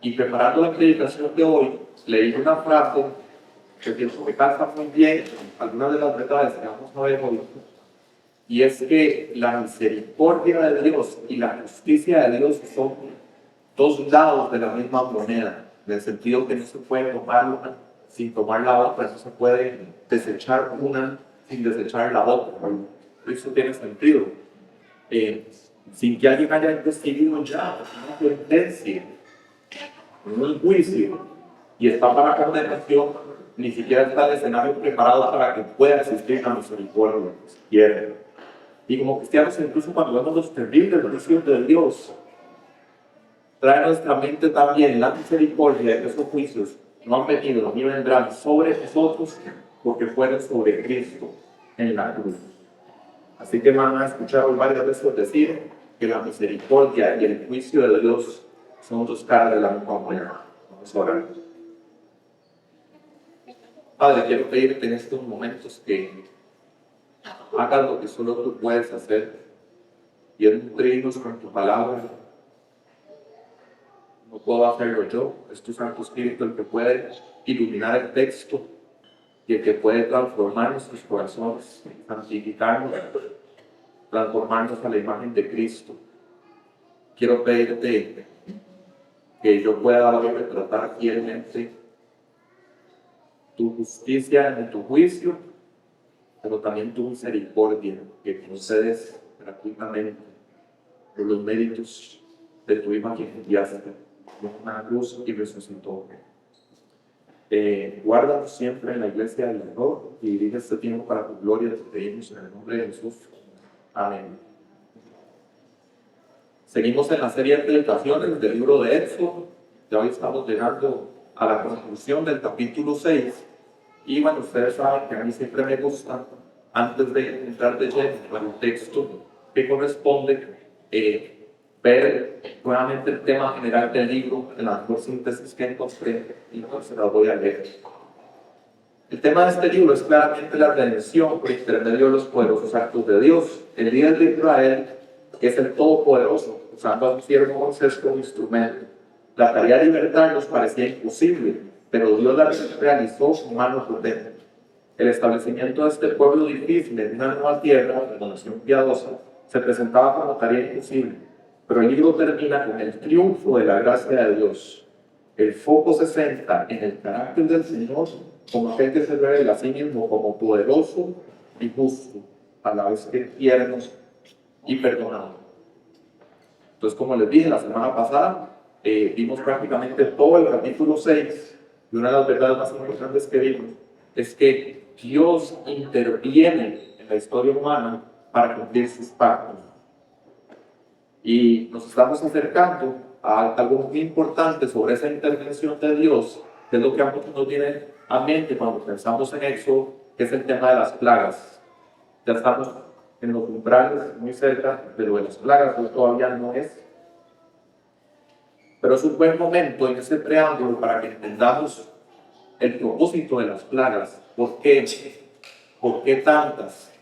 Y preparando la predicación de hoy, leí una frase que pienso que calza muy bien algunas de las verdades que vamos a ver hoy. Y es que la misericordia de Dios y la justicia de Dios son dos lados de la misma moneda, en el sentido que no se puede tomar una sin tomar la otra, no se puede desechar una sin desechar la otra. Eso tiene sentido. Sin que alguien haya decidido ya una sentencia, un juicio, y está para condenación, ni siquiera está el escenario preparado para que pueda existir la misericordia que se quiere. Y como cristianos, incluso cuando vemos los terribles juicios de Dios, trae a nuestra mente también la misericordia de que esos juicios no han venido ni vendrán sobre nosotros porque fueron sobre Cristo en la cruz. Así que van a escuchar varias veces decir que la misericordia y el juicio de Dios son dos caras de la misma moneda. Vamos a orar. Padre, quiero pedirte en estos momentos que hagas lo que solo tú puedes hacer y es nutrirnos con tu palabra. No puedo hacerlo yo, es tu Santo Espíritu el que puede iluminar el texto y el que puede transformar nuestros corazones, santificarnos, transformarnos a la imagen de Cristo. Quiero pedirte que yo pueda hoy retratar fielmente tu justicia en tu juicio, pero también tu misericordia que concedes gratuitamente por los méritos de tu imagen que enviaste en una cruz y resucitó. Guárdanos siempre en la iglesia del Señor y dirige este tiempo para tu gloria. Te pedimos en el nombre de Jesús. Amén. Seguimos en la serie de predicaciones del libro de Éxodo. Ya hoy estamos llegando a la conclusión del capítulo 6. Y bueno, ustedes saben que a mí siempre me gusta, antes de entrar de lleno en el texto que corresponde, ver nuevamente el tema general del libro en la mejor síntesis que encontré y entonces la voy a leer. El tema de este libro es claramente la redención por intermedio de los poderosos actos de Dios. El líder de Israel es el Todopoderoso, usando a su siervo Moisés como instrumento. La tarea de libertad nos parecía imposible, pero Dios la realizó con mano potente. El establecimiento de este pueblo difícil en una nueva tierra, de nación piadosa, se presentaba como tarea imposible. Pero el libro termina con el triunfo de la gracia de Dios. El foco se centra en el carácter del Señor como aquel que se revela a sí mismo como poderoso y justo, a la vez que tierno y perdonador. Entonces, como les dije la semana pasada, vimos prácticamente todo el capítulo 6 y una de las verdades más importantes que vimos es que Dios interviene en la historia humana para cumplir sus pactos. Y nos estamos acercando a algo muy importante sobre esa intervención de Dios, que es lo que a muchos nos viene a mente cuando pensamos en Éxodo, que es el tema de las plagas. Ya estamos en los umbrales, muy cerca de lo de las plagas, pero todavía no es. Pero es un buen momento en ese preámbulo para que entendamos el propósito de las plagas. ¿Por qué? ¿Por qué tantas?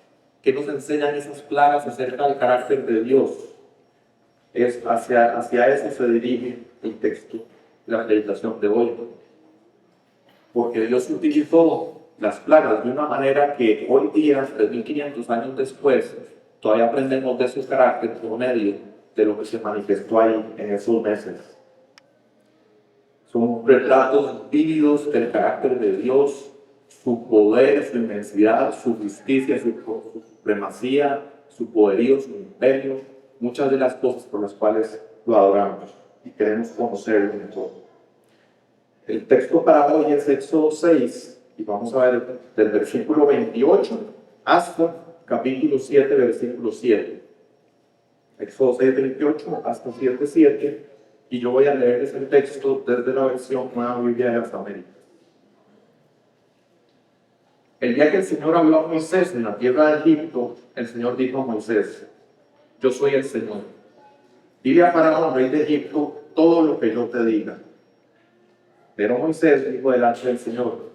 ¿Qué nos enseñan esas plagas acerca del carácter de Dios? Es hacia eso se dirige el texto de la predicación de hoy. Porque Dios utilizó las plagas de una manera que hoy día, 3.500 años después, todavía aprendemos de su carácter por medio de lo que se manifestó ahí en esos meses. Son retratos vívidos del carácter de Dios, su poder, su inmensidad, su justicia, su supremacía, su poderío, su imperio, muchas de las cosas por las cuales lo adoramos y queremos conocerlo mejor. El texto para hoy es Éxodo 6 y vamos a ver del versículo 28 hasta capítulo 7, versículo 7. Éxodo 6, 28 hasta 7, 7. Y yo voy a leerles el texto desde la versión Nueva Biblia de las Américas. El día que el Señor habló a Moisés en la tierra de Egipto, el Señor dijo a Moisés: yo soy el Señor. Dile a Faraón, rey de Egipto, todo lo que yo te diga. Pero Moisés dijo delante del Señor: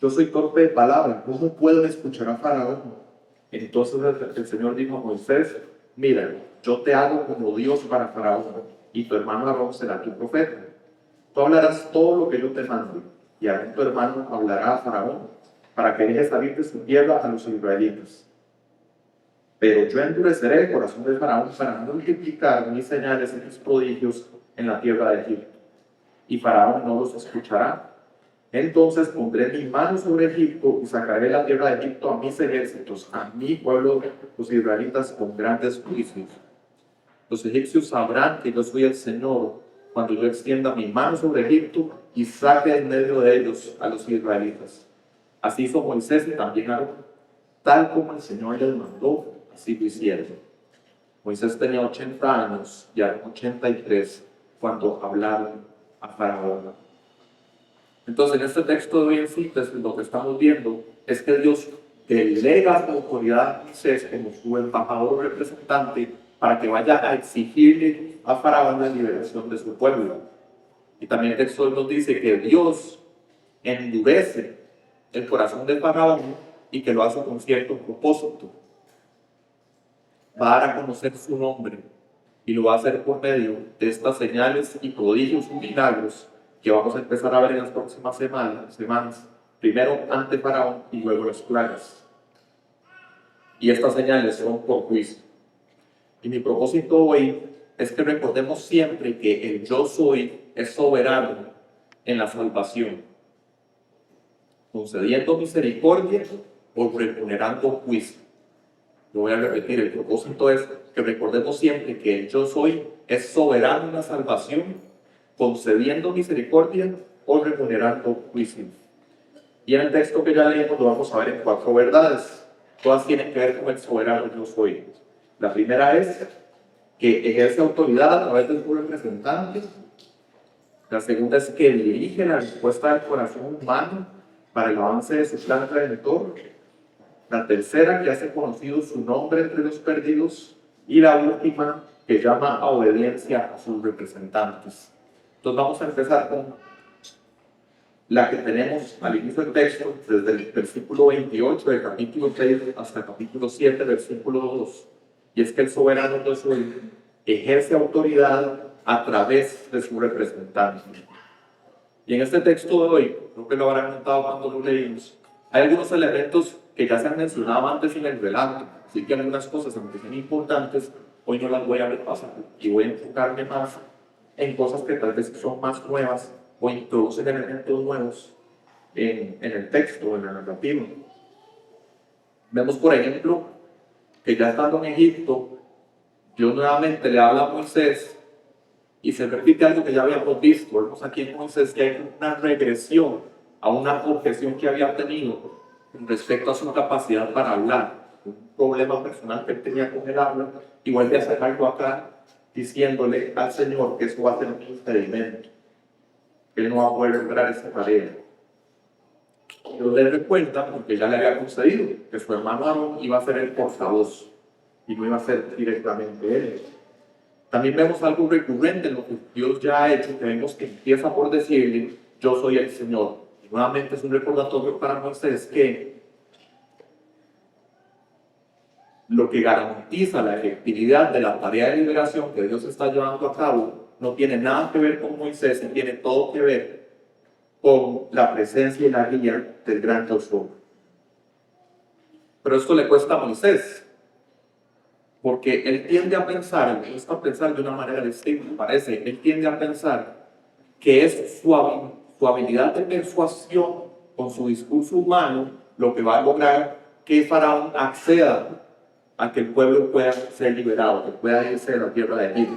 yo soy torpe de palabra, ¿cómo puedo escuchar a Faraón? Entonces el Señor dijo a Moisés: mira, yo te hago como Dios para Faraón, y tu hermano Aarón será tu profeta. Tú hablarás todo lo que yo te mando, y Aarón tu hermano hablará a Faraón, para que deje salir de su tierra a los israelitas. Pero yo endureceré el corazón de Faraón para no multiplicar mis señales y mis prodigios en la tierra de Egipto, y Faraón no los escuchará. Entonces pondré mi mano sobre Egipto y sacaré de la tierra de Egipto a mis ejércitos, a mi pueblo, los israelitas, con grandes juicios. Los egipcios sabrán que yo soy el Señor cuando yo extienda mi mano sobre Egipto y saque en medio de ellos a los israelitas. Así hizo Moisés y también Aarón, tal como el Señor les mandó, así lo hicieron. Moisés tenía 80 años y Aarón 83 cuando hablaron a Faraón. Entonces, en este texto de hoy en síntesis, lo que estamos viendo es que Dios delega su autoridad a Moisés como su embajador o representante para que vaya a exigirle a Faraón la liberación de su pueblo. Y también el texto nos dice que Dios endurece el corazón de Faraón y que lo hace con cierto propósito. Va a dar a conocer su nombre y lo va a hacer por medio de estas señales y prodigios y milagros que vamos a empezar a ver en las próximas semanas. Primero ante Faraón y luego las plagas. Y estas señales son por juicio. Y mi propósito hoy es que recordemos siempre que el yo soy es soberano en la salvación, concediendo misericordia o remunerando juicio. Lo voy a repetir, el propósito es que recordemos siempre que el yo soy es soberano en la salvación, concediendo misericordia o remunerando juicio. Y en el texto que ya leímos lo vamos a ver en 4 verdades. Todas tienen que ver con el soberano yo soy. La primera es que ejerce autoridad a través de su representante. La segunda es que dirige la respuesta del corazón humano para el avance de su plan redentor. La tercera, que hace conocido su nombre entre los perdidos. Y la última, que llama a obediencia a sus representantes. Entonces vamos a empezar con la que tenemos al inicio del texto, desde el versículo 28 del capítulo 6 hasta el capítulo 7, versículo 2. Y es que el soberano no soy ejerce autoridad a través de su representante. Y en este texto de hoy, creo que lo habrán notado cuando lo leímos, hay algunos elementos que ya se han mencionado antes en el relato, así que algunas cosas, aunque sean importantes, hoy no las voy a repasar y voy a enfocarme más en cosas que tal vez son más nuevas o introducen elementos nuevos en el texto, en la narrativa. Vemos, por ejemplo, que ya estando en Egipto, Dios nuevamente le habla a Moisés y se repite algo que ya habíamos visto. Vemos aquí en Moisés que hay una regresión a una objeción que había tenido con respecto a su capacidad para hablar, un problema personal que él tenía con el habla, y vuelve a sacarlo acá diciéndole al Señor que eso va a ser un impedimento, que él no va a poder lograr esa tarea. Dios le recuerda, porque ya le había concedido, que su hermano Aarón iba a ser el portavoz y no iba a ser directamente él. También vemos algo recurrente en lo que Dios ya ha hecho, que vemos que empieza por decirle, yo soy el Señor. Y nuevamente es un recordatorio para Moisés que lo que garantiza la efectividad de la tarea de liberación que Dios está llevando a cabo no tiene nada que ver con Moisés y tiene todo que ver con la presencia y la guía del gran yo soy. Pero esto le cuesta a Moisés, porque él tiende a pensar, me gusta pensar de una manera distinta, parece, él tiende a pensar que es su habilidad de persuasión con su discurso humano lo que va a lograr que Faraón acceda a que el pueblo pueda ser liberado, que pueda irse de la tierra de Egipto.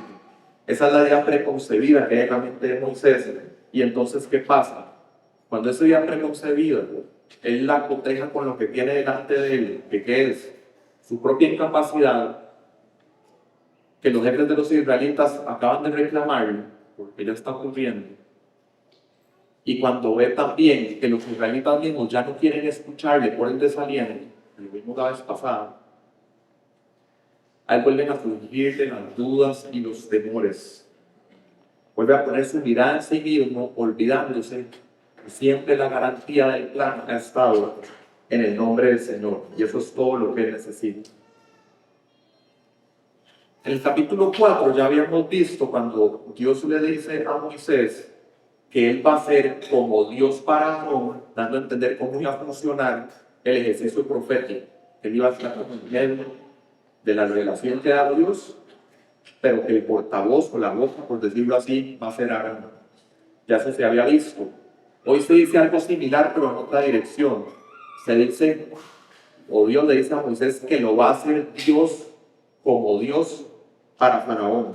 Esa es la idea preconcebida que hay en la mente de Moisés. Y entonces, ¿qué pasa? Cuando esa idea preconcebida, él la coteja con lo que tiene delante de él, que es su propia incapacidad, que los jefes de los israelitas acaban de reclamarle, porque ya está ocurriendo. Y cuando ve también que los israelitas mismos ya no quieren escucharle por el desaliento, lo vimos la vez pasada, a él vuelven a surgirle las dudas y los temores. Vuelve a poner su mirada en sí mismo, olvidándose que siempre la garantía del plan ha estado en el nombre del Señor. Y eso es todo lo que él necesita. En el capítulo 4 ya habíamos visto cuando Dios le dice a Moisés que él va a ser como Dios para Aarón, dando a entender cómo iba a funcionar el ejercicio profético. Él iba a estar en medio de la revelación que da Dios, pero que el portavoz o la boca, por decirlo así, va a ser Aarón. Ya eso se había visto. Hoy se dice algo similar, pero en otra dirección. Se dice, o Dios le dice a Moisés que lo va a hacer Dios como Dios para Faraón.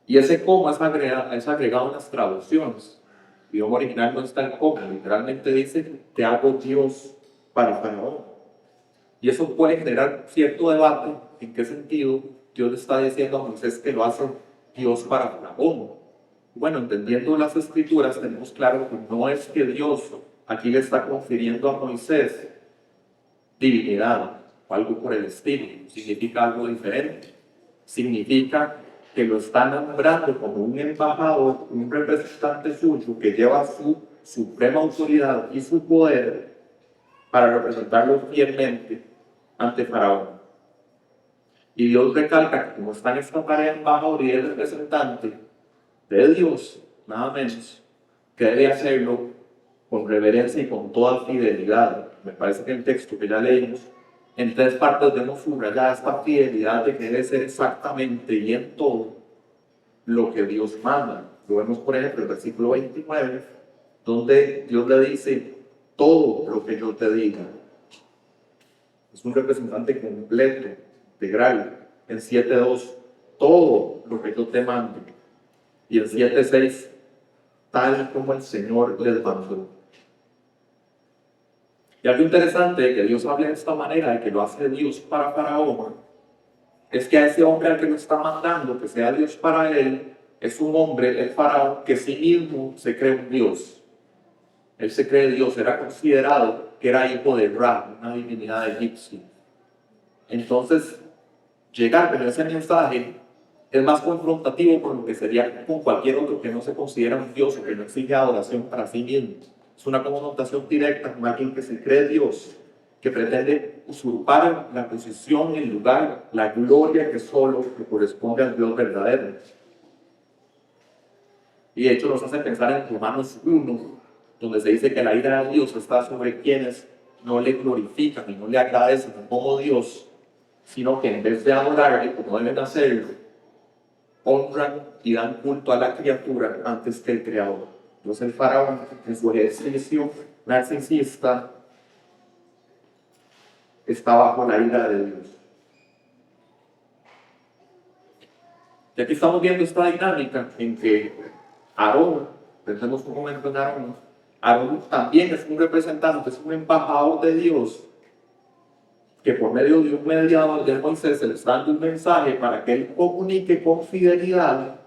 Y ese como es agregado en las traducciones. El idioma original no está el como, literalmente dice, te hago Dios para Faraón. Y eso puede generar cierto debate, en qué sentido Dios le está diciendo a Moisés que lo hace Dios para Faraón. Bueno, entendiendo las escrituras, tenemos claro que no es que Dios aquí le está confiriendo a Moisés divinidad o algo por el estilo, significa algo diferente. Significa que lo está nombrando como un embajador, un representante suyo que lleva su suprema autoridad y su poder para representarlo fielmente ante Faraón. Y Dios recalca que como está en esta tarea embajador y el representante de Dios, nada menos, que debe hacerlo con reverencia y con toda fidelidad. Me parece que el texto que ya leímos, en 3 partes vemos subrayada esta fidelidad de que debe ser exactamente y en todo lo que Dios manda. Lo vemos, por ejemplo, en el versículo 29, donde Dios le dice, todo lo que yo te diga. Es un representante completo, integral. En 7.2, todo lo que yo te mando. Y en 7.6, tal como el Señor les mandó. Y algo interesante de que Dios hable de esta manera, de que lo hace Dios para Faraón, es que a ese hombre al que lo está mandando, que sea Dios para él, es un hombre, el Faraón, que sí mismo se cree un Dios. Él se cree Dios, era considerado que era hijo de Ra, una divinidad egipcia. Entonces, llegar con ese mensaje es más confrontativo con lo que sería con cualquier otro que no se considera un Dios o que no exige adoración para sí mismo. Es una confrontación directa con alguien que se cree Dios, que pretende usurpar la posición, el lugar, la gloria que solo le corresponde al Dios verdadero. Y de hecho nos hace pensar en Romanos 1, donde se dice que la ira de Dios está sobre quienes no le glorifican y no le agradecen como Dios, sino que en vez de adorarle como deben hacerlo, honran y dan culto a la criatura antes que el Creador. Entonces el faraón, en su ejercicio narcisista, está bajo la ira de Dios. Y aquí estamos viendo esta dinámica en que Aarón, pensemos un momento en Aarón, Aarón también es un representante, es un embajador de Dios, que por medio de un mediador de Moisés se le está dando un mensaje para que él comunique con fidelidad,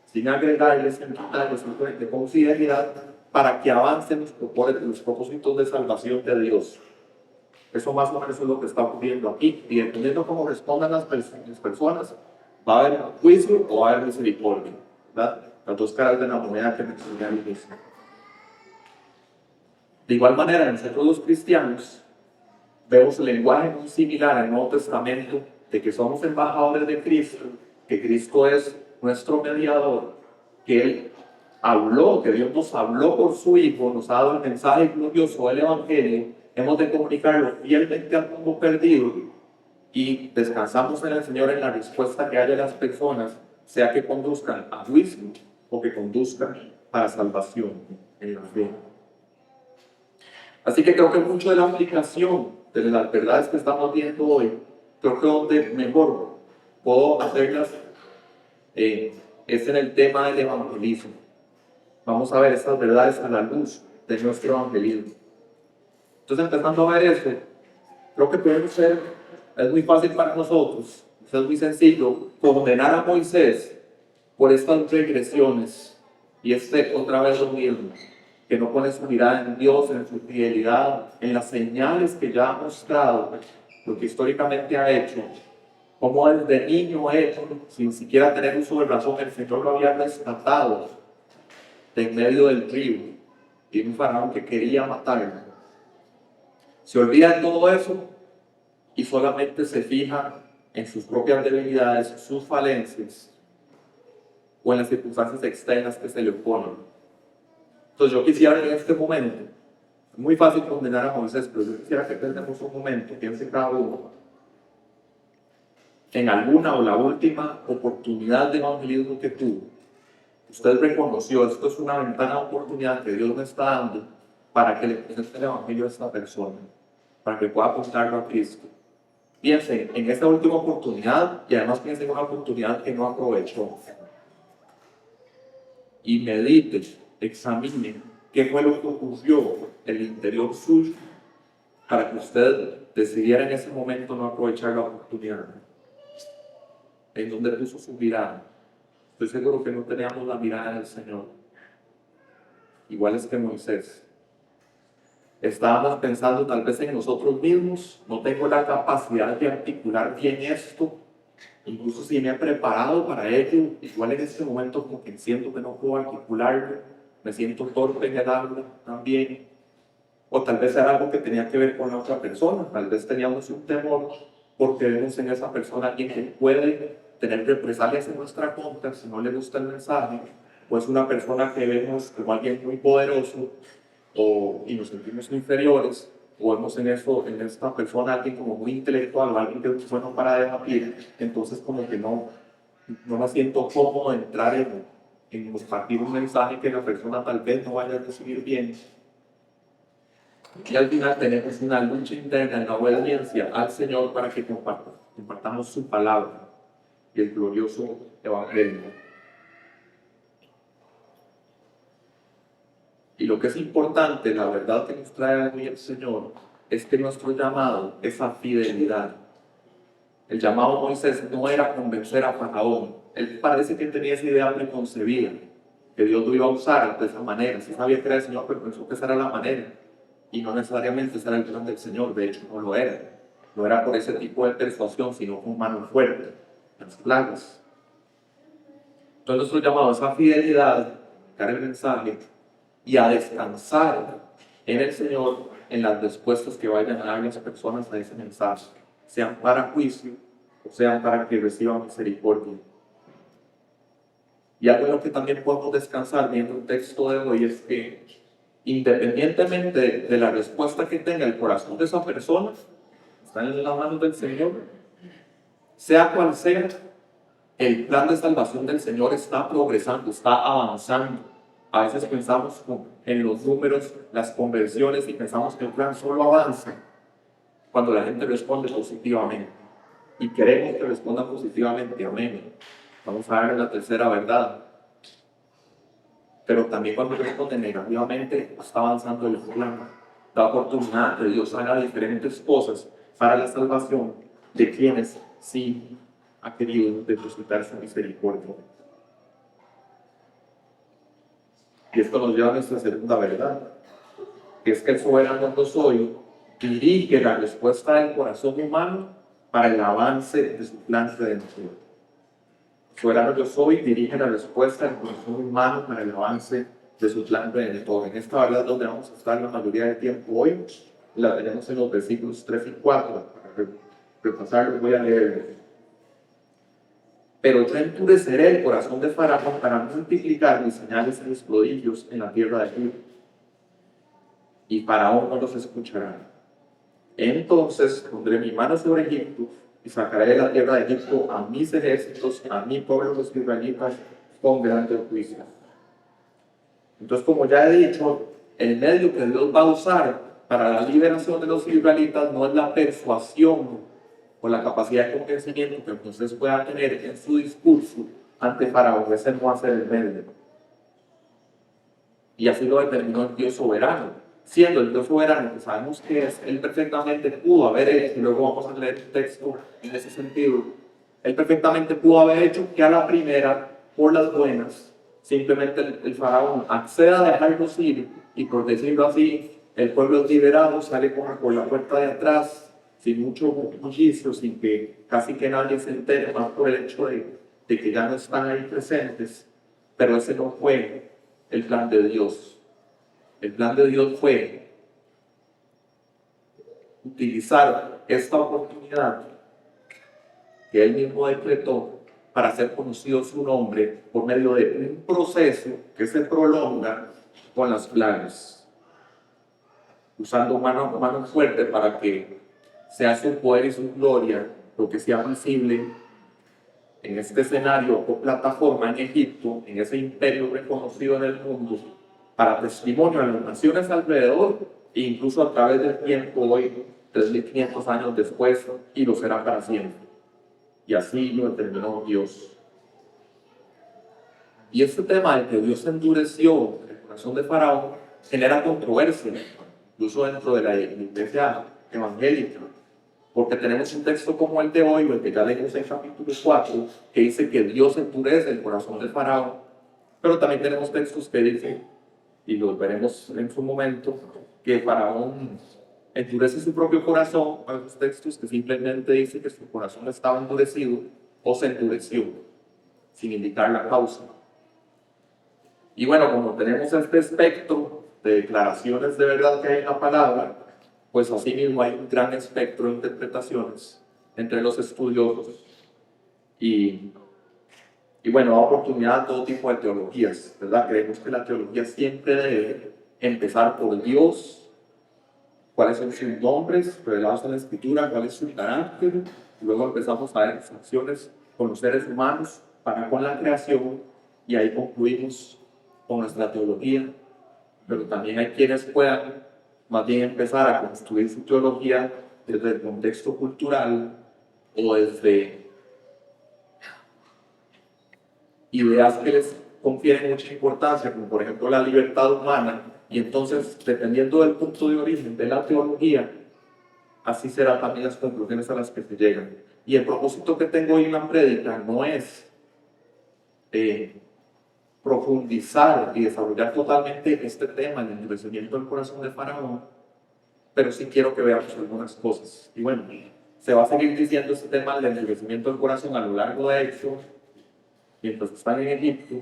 sin agregarle, sin quitarle, simplemente con fidelidad, para que avancen los propósitos de salvación de Dios. Eso más o menos es lo que está ocurriendo aquí. Y dependiendo cómo respondan las personas, va a haber juicio o va a haber misericordia, ¿verdad? Las dos caras de la moneda que mencioné al inicio. De igual manera, nosotros los cristianos vemos el lenguaje muy similar al Nuevo Testamento, de que somos embajadores de Cristo, que Cristo es nuestro mediador, que Él habló, que Dios nos habló por su Hijo, nos ha dado el mensaje glorioso del Evangelio, hemos de comunicarlo fielmente al mundo perdido y descansamos en el Señor en la respuesta que haya de las personas, sea que conduzcan a juicio o que conduzcan para salvación en la fe. Así que creo que mucho de la aplicación de las verdades que estamos viendo hoy, creo que donde mejor puedo hacerlas es en el tema del evangelismo. Vamos a ver estas verdades a la luz de nuestro evangelismo. Entonces, empezando a ver eso, creo que podemos ser, es muy fácil para nosotros, es muy sencillo, condenar a Moisés por estas regresiones y otra vez lo mismo, que no pone su mirada en Dios, en su fidelidad, en las señales que ya ha mostrado, lo que históricamente ha hecho, como desde niño él, sin siquiera tener uso de razón, el Señor lo había rescatado de en medio del río y un faraón que quería matarlo. Se olvida de todo eso y solamente se fija en sus propias debilidades, sus falencias o en las circunstancias externas que se le oponen. Entonces yo quisiera en este momento, es muy fácil condenar a Moisés, pero yo quisiera que tengamos un momento, piense cada uno, en alguna o la última oportunidad de evangelismo que tuvo. Usted reconoció, esto es una ventana de oportunidad que Dios me está dando para que le presente el evangelio a esta persona, para que pueda apuntarlo a Cristo. Piensen en esta última oportunidad y además piensen en una oportunidad que no aprovechó. Y medite, examine qué fue lo que ocurrió en el interior suyo para que usted decidiera en ese momento no aprovechar la oportunidad. En donde puso su mirada. Estoy seguro que no teníamos la mirada del Señor. Igual es que Moisés. Estábamos pensando tal vez en nosotros mismos, no tengo la capacidad de articular bien esto, incluso si me he preparado para ello, igual en este momento como que siento que no puedo articularlo, me siento torpe en el habla también, o tal vez era algo que tenía que ver con la otra persona, tal vez teníamos un temor porque vemos en esa persona alguien que puede tener represalias en nuestra contra si no le gusta el mensaje, o es una persona que vemos como alguien muy poderoso, y nos sentimos inferiores, o vemos en esta persona alguien como muy intelectual o alguien que es bueno para debatir, entonces como que no me siento cómodo de entrar en compartir un mensaje que la persona tal vez no vaya a recibir bien. Y al final tenemos una lucha interna en la obediencia al Señor para que compartamos su palabra y el glorioso evangelio. Y lo que es importante, la verdad que nos trae hoy el Señor, es que nuestro llamado es a fidelidad. El llamado de Moisés no era convencer a Faraón. Él parece que tenía esa idea preconcebida, que Dios lo iba a usar de esa manera. Sí sabía que era el Señor, pero pensó que esa era la manera. Y no necesariamente ese era el plan del Señor, de hecho no lo era. No era por ese tipo de persuasión, sino con mano fuerte, las plagas. Entonces nuestro llamado es a fidelidad, dar el mensaje, y a descansar en el Señor en las respuestas que vayan a dar las personas a ese mensaje, sean para juicio o sean para que reciban misericordia. Y algo en lo que también podemos descansar viendo el texto de hoy es que independientemente de la respuesta que tenga el corazón de esa persona, está en las manos del Señor, sea cual sea, el plan de salvación del Señor está progresando, está avanzando. A veces pensamos en los números, las conversiones y pensamos que el plan solo avanza cuando la gente responde positivamente. Y queremos que respondan positivamente, amén. Vamos a ver la tercera verdad. Pero también cuando responden negativamente, está avanzando el plan. La oportunidad de Dios haga diferentes cosas para la salvación de quienes sí ha querido depositar su misericordia. Y esto nos lleva a nuestra segunda verdad, que es que el soberano yo soy dirige la respuesta del corazón humano para el avance de su plan redentor. El soberano yo soy dirige la respuesta del corazón humano para el avance de su plan redentor. En esta verdad donde vamos a estar la mayoría del tiempo hoy, la tenemos en los versículos 3 y 4. Para repasarlos voy a leer. Pero yo endureceré el corazón de Faraón para multiplicar mis señales y mis prodigios en la tierra de Egipto. Y Faraón no los escuchará. Entonces pondré mi mano sobre Egipto y sacaré de la tierra de Egipto a mis ejércitos, a mi pueblo los israelitas, con grandes juicios. Entonces, como ya he dicho, el medio que Dios va a usar para la liberación de los israelitas no es la persuasión o la capacidad de convencimiento que Moisés pueda tener en su discurso ante Faraón. Ese no va a ser el medio. Y así lo determinó el Dios soberano. Siendo el Dios soberano, que sabemos que es, él perfectamente pudo haber hecho, y luego vamos a leer el texto en ese sentido, él perfectamente pudo haber hecho que a la primera, por las buenas, simplemente el faraón acceda a dejarlos ir, y por decirlo así, el pueblo es liberado, sale por la puerta de atrás, sin mucho bullicio, sin que casi que nadie se entere, más por el hecho de que ya no están ahí presentes. Pero ese no fue el plan de Dios. El plan de Dios fue utilizar esta oportunidad que él mismo decretó para hacer conocido su nombre por medio de un proceso que se prolonga con las plagas, usando mano fuerte para que sea su poder y su gloria lo que sea visible en este escenario o plataforma en Egipto, en ese imperio reconocido en el mundo, para testimonio a las naciones alrededor e incluso a través del tiempo hoy, 3500 años después, y lo será para siempre. Y así lo determinó Dios. Y este tema de que Dios endureció el corazón de Faraón genera controversia, incluso dentro de la iglesia evangélica, porque tenemos un texto como el de hoy, o el que ya leímos en capítulo 4, que dice que Dios endurece el corazón de Faraón, pero también tenemos textos que dicen, y los veremos en su momento, que Faraón endurece su propio corazón. Hay otros textos que simplemente dicen que su corazón estaba endurecido o se endureció, sin indicar la causa. Y bueno, como tenemos este espectro de declaraciones de verdad que hay en la palabra, pues así mismo hay un gran espectro de interpretaciones entre los estudiosos y bueno, da oportunidad a todo tipo de teologías, ¿verdad? Creemos que la teología siempre debe empezar por Dios, cuáles son sus nombres revelados en la Escritura, cuál es su carácter, y luego empezamos a ver las acciones con los seres humanos para con la creación, y ahí concluimos con nuestra teología. Pero también hay quienes puedan más bien empezar a construir su teología desde el contexto cultural o desde ideas que les confieren mucha importancia, como por ejemplo la libertad humana, y entonces, dependiendo del punto de origen de la teología, así serán también las conclusiones a las que se llegan. Y el propósito que tengo hoy en la prédica no es profundizar y desarrollar totalmente este tema, el endurecimiento del corazón de Faraón, pero sí quiero que veamos algunas cosas. Y bueno, se va a seguir diciendo este tema del endurecimiento del corazón a lo largo de Éxodo, mientras están en Egipto.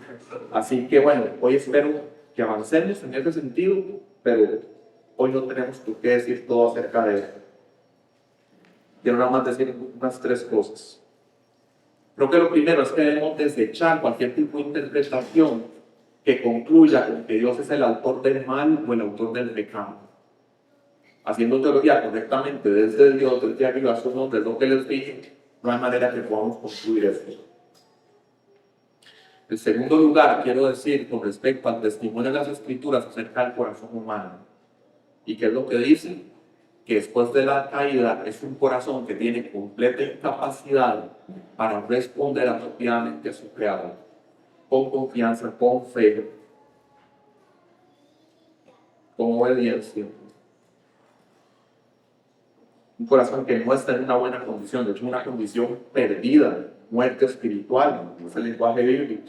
Así que bueno, hoy espero que avancemos en ese sentido, pero hoy no tenemos por qué decir todo acerca de eso. Quiero nada más decir unas 3 cosas. Creo que lo primero es que debemos desechar cualquier tipo de interpretación que concluya con que Dios es el autor del mal o el autor del pecado. Haciendo teología correctamente desde Dios, desde arriba, desde lo que les dije, no hay manera que podamos concluir esto. En segundo lugar, quiero decir con respecto al testimonio de las Escrituras acerca del corazón humano. ¿Y qué es lo que dice? Que después de la caída es un corazón que tiene completa incapacidad para responder apropiadamente a su Creador, con confianza, con fe, con obediencia. Un corazón que no está en una buena condición, de hecho una condición perdida, muerte espiritual, es el lenguaje bíblico.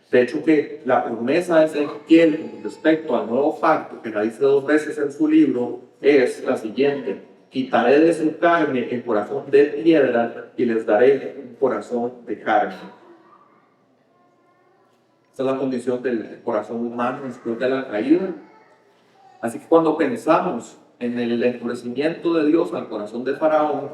De hecho que la promesa de Ezequiel con respecto al nuevo pacto, que la dice 2 veces en su libro, es la siguiente: quitaré de su carne el corazón de piedra y les daré un corazón de carne. Esta es la condición del corazón humano después de la caída. Así que cuando pensamos en el endurecimiento de Dios al corazón de Faraón,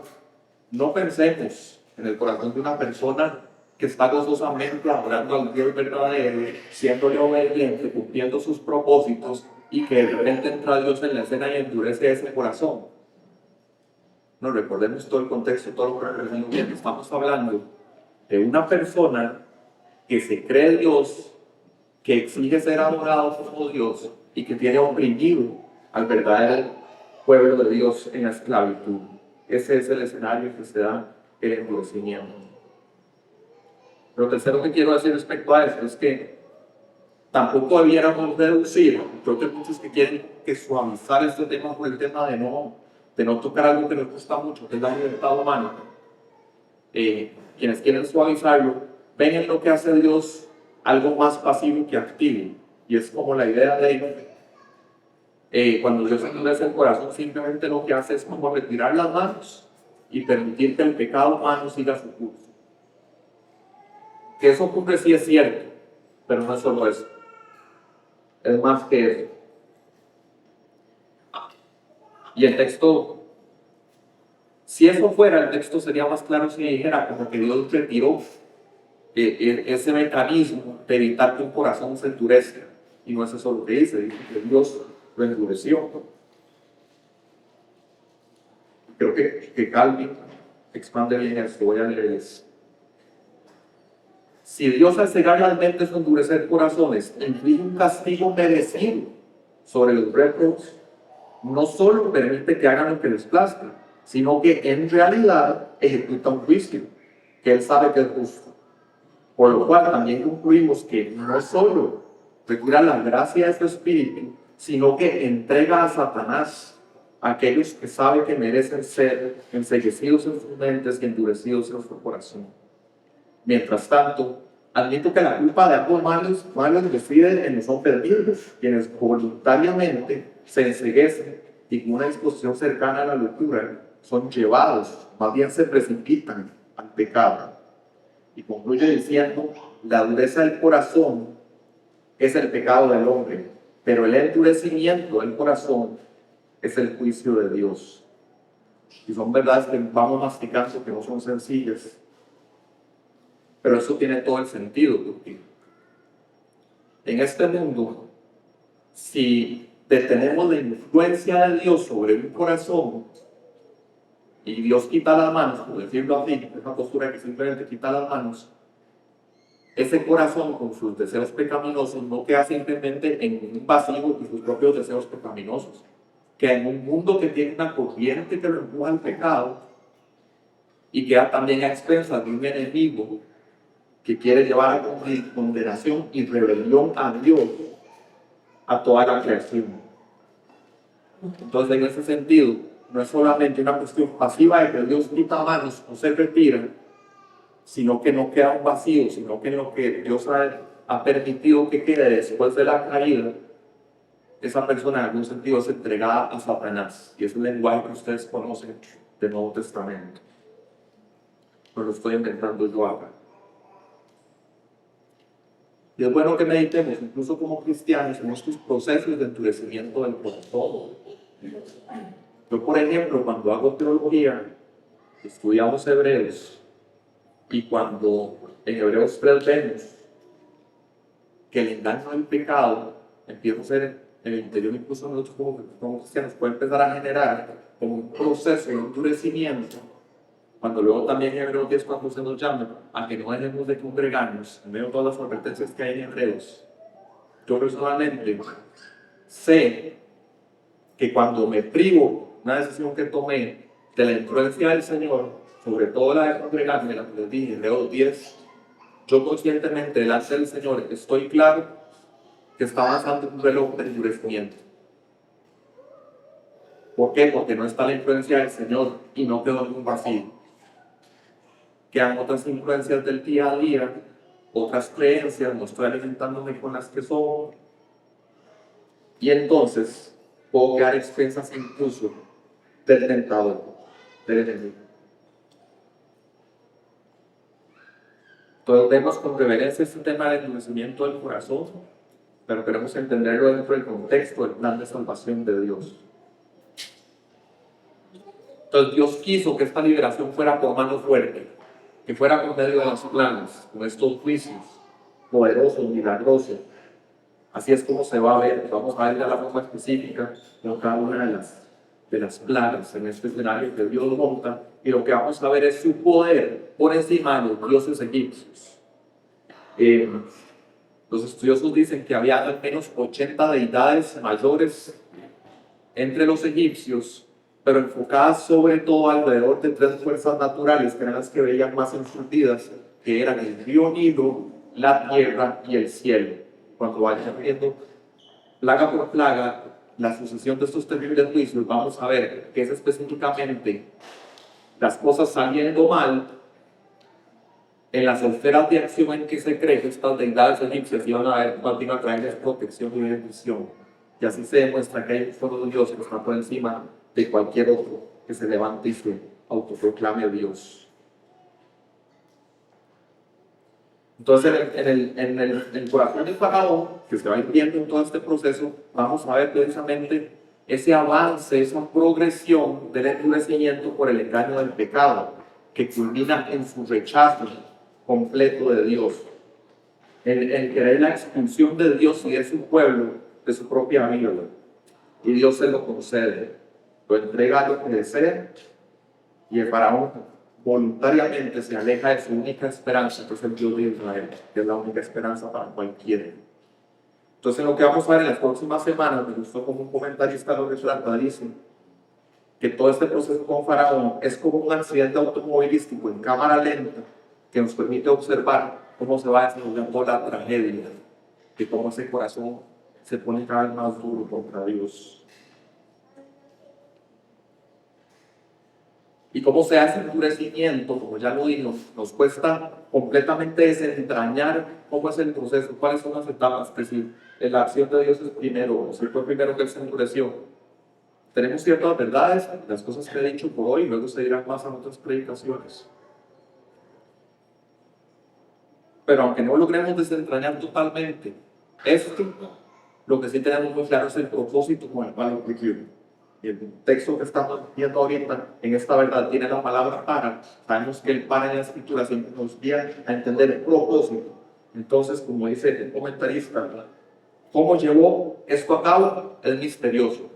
no pensemos en el corazón de una persona que está gozosamente adorando al Dios verdadero, siéndole obediente, cumpliendo sus propósitos, y que de repente entra Dios en la escena y endurece ese corazón. No, recordemos todo el contexto, todo lo que representa bien. Estamos hablando de una persona que se cree Dios, que exige ser adorado como Dios y que tiene oprimido al verdadero pueblo de Dios en la esclavitud. Ese es el escenario que se da el endurecimiento. Lo tercero que quiero decir respecto a esto es que tampoco debiéramos reducir, creo que hay muchos que quieren que suavizar este tema por el tema de no tocar algo que nos gusta mucho, que es la libertad humana. Quienes quieren suavizarlo, ven en lo que hace Dios algo más pasivo que activo. Y es como la idea de cuando Dios endurece el corazón, simplemente lo que hace es como retirar las manos y permitir que el pecado humano siga su curso. Que eso ocurre sí es cierto, pero no es solo eso. Es más que eso. Y el texto Si eso fuera, el texto sería más claro si dijera como que Dios retiró ese mecanismo de evitar que un corazón se endurezca. Y no es eso lo que dice que Dios lo endureció. Creo que Calvin expande bien esto, voy a leerles. Si Dios al cegar las mentes o endurecer corazones inflige un castigo merecido sobre los réprobos, no solo permite que hagan lo que les plazca, sino que en realidad ejecuta un juicio que Él sabe que es justo. Por lo cual también concluimos que no solo retira la gracia de su espíritu, sino que entrega a Satanás a aquellos que sabe que merecen ser enseguecidos en sus mentes y endurecidos en su corazón. Mientras tanto, admito que la culpa de ambos males reside en los hombres mismos, quienes voluntariamente se enceguecen y con una disposición cercana a la locura son llevados, más bien se precipitan al pecado. Y concluye diciendo, la dureza del corazón es el pecado del hombre, pero el endurecimiento del corazón es el juicio de Dios. Y son verdades que vamos masticando, que no son sencillas, pero eso tiene todo el sentido, porque en este mundo, si detenemos la influencia de Dios sobre un corazón, y Dios quita las manos, por decirlo así, esa postura que simplemente quita las manos, ese corazón con sus deseos pecaminosos no queda simplemente en un vacío y sus propios deseos pecaminosos, queda en un mundo que tiene una corriente que lo empuja al pecado y queda también a expensas de un enemigo que quiere llevar a condenación y rebelión a Dios a toda la creación. Entonces, en ese sentido, no es solamente una cuestión pasiva de que Dios quita manos o se retira, sino que no queda un vacío, sino que lo que Dios ha permitido que quede después de la caída, esa persona en algún sentido es entregada a Satanás. Y es el lenguaje que ustedes conocen del Nuevo Testamento. No lo estoy inventando yo acá. Y es bueno que meditemos, incluso como cristianos, en estos procesos de endurecimiento del corazón. Yo, por ejemplo, cuando hago teología, estudiamos Hebreos, y cuando en Hebreos 3 vemos que el engaño del pecado empieza a ser en el interior, incluso nosotros como cristianos, puede empezar a generar como un proceso de endurecimiento, cuando luego también en Hebreos 10 cuando se nos llama a que no dejemos de congregarnos en medio de todas las advertencias que hay en Hebreos. Yo personalmente sé que cuando me privo una decisión que tomé de la influencia del Señor, sobre todo la de congregarme, la que les dije en Hebreos 10, yo conscientemente delante del Señor estoy claro que está avanzando un reloj de endurecimiento. ¿Por qué? Porque no está la influencia del Señor y no quedó en un vacío. Quedan otras influencias del día a día, otras creencias, no estoy alimentándome con las que son, y entonces puedo quedar expensas incluso del tentador, del enemigo. Entonces vemos con reverencia este tema del endurecimiento del corazón, pero queremos entenderlo dentro del contexto del plan de salvación de Dios. Entonces Dios quiso que esta liberación fuera por mano fuerte, que fuera por medio de las plagas, con estos juicios poderosos, milagrosos. Así es como se va a ver, vamos a ver ya la forma específica de cada una de las plagas en este escenario que Dios monta, y lo que vamos a ver es su poder por encima de los dioses egipcios. Los estudiosos dicen que había al menos 80 deidades mayores entre los egipcios, pero enfocadas sobre todo alrededor de 3 fuerzas naturales que eran las que veían más en sus vidas, que eran el río Nilo, la tierra y el cielo. Cuando vayan viendo plaga por plaga la sucesión de estos terribles juicios, vamos a ver que es específicamente las cosas saliendo mal en las esferas de acción en que se cree que estas deidades egipcias iban a traerles protección y bendición. Y así se demuestra que hay un solo Dios que está por encima de cualquier otro que se levante y se autoproclame a Dios. Entonces, en el corazón del faraón, que se va viendo en todo este proceso, vamos a ver precisamente ese avance, esa progresión del endurecimiento por el engaño del pecado, que culmina en su rechazo completo de Dios, en querer la expulsión de Dios y de su pueblo, de su propia vida. Y Dios se lo concede, lo entrega a lo que desea, y el faraón voluntariamente se aleja de su única esperanza, que es el Dios de Israel, que es la única esperanza para cualquiera. Entonces, lo que vamos a ver en las próximas semanas, me gustó como un comentarista lo retrata, dice que todo este proceso con Faraón es como un accidente automovilístico en cámara lenta que nos permite observar cómo se va desarrollando la tragedia, que cómo ese corazón se pone cada vez más duro contra Dios. Y cómo se hace el endurecimiento, como ya lo digo, nos cuesta completamente desentrañar cómo es el proceso, cuáles son las etapas, que si la acción de Dios es primero, o si fue primero que Él se endureció. Tenemos ciertas verdades, las cosas que he dicho por hoy, luego se dirán más en otras predicaciones. Pero aunque no logremos desentrañar totalmente esto, lo que sí tenemos muy claro es el propósito con el cual lo requiere. Y el texto que estamos viendo ahorita, en esta verdad, tiene la palabra para. Sabemos que el para en la escritura siempre nos guía a entender el propósito. Entonces, como dice el comentarista, cómo llevó esto a cabo es misterioso,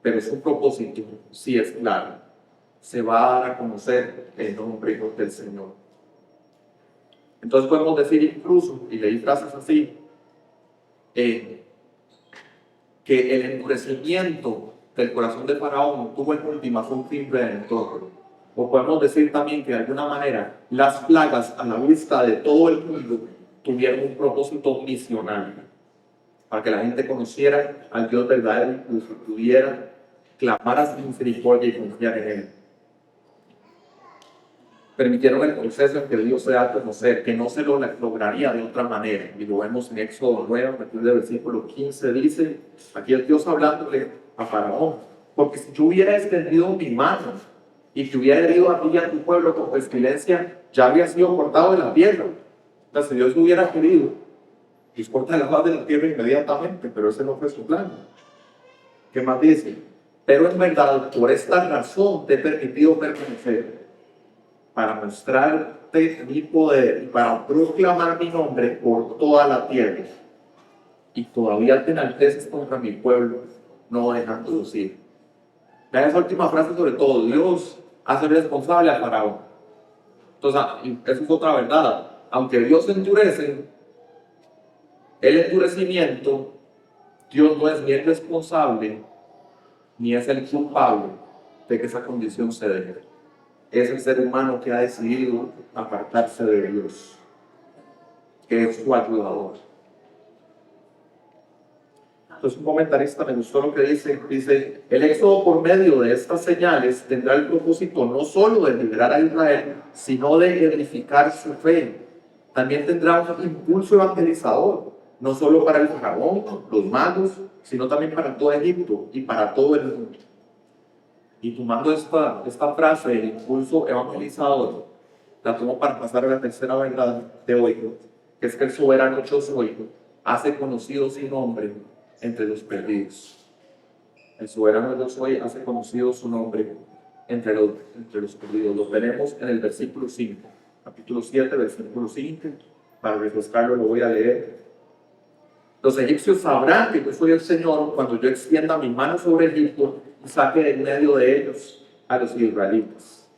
pero su propósito sí es claro. Se va a dar a conocer el nombre del Señor. Entonces podemos decir incluso, y leí frases así, que el endurecimiento del corazón de Faraón tuvo en última un fin redentor. O podemos decir también que de alguna manera las plagas a la vista de todo el mundo tuvieron un propósito misionario, para que la gente conociera al Dios verdadero, incluso pudiera clamar a su misericordia y confiar en Él. Permitieron el proceso en que Dios se da a conocer, que no se lo lograría de otra manera. Y lo vemos en Éxodo 9, a partir del versículo 15, dice, aquí es Dios hablándole a Faraón, porque si yo hubiera extendido mi mano y te hubiera herido a ti y a tu pueblo con pestilencia, ya habría sido cortado de la tierra. O sea, si Dios no hubiera querido, Dios corta la faz de la tierra inmediatamente, pero ese no fue su plan. ¿Qué más dice? Pero en verdad, por esta razón te he permitido permanecer, para mostrarte mi poder y para proclamar mi nombre por toda la tierra. Y todavía te enalteces contra mi pueblo, no dejándolos ir. Vean esa última frase sobre todo, Dios hace responsable al faraón. Entonces, eso es otra verdad. Aunque Dios endurece, el endurecimiento, Dios no es ni el responsable, ni es el culpable de que esa condición se dé. Es el ser humano que ha decidido apartarse de Dios, que es su ayudador. Entonces un comentarista me gustó lo que dice, el éxodo por medio de estas señales tendrá el propósito no solo de liberar a Israel, sino de edificar su fe. También tendrá un impulso evangelizador, no solo para el faraón, los magos, sino también para todo Egipto y para todo el mundo. Y tomando esta frase, el impulso evangelizador, la tomo para pasar a la tercera verdad de hoy, que es que el soberano yo soy hace conocido su nombre entre los perdidos. El soberano yo soy hace conocido su nombre entre los perdidos. Lo tenemos en el versículo 5, capítulo 7, versículo 5. Para refrescarlo lo voy a leer. Los egipcios sabrán que yo soy el Señor cuando yo extienda mi mano sobre Egipto y saque de en medio de ellos a los israelitas.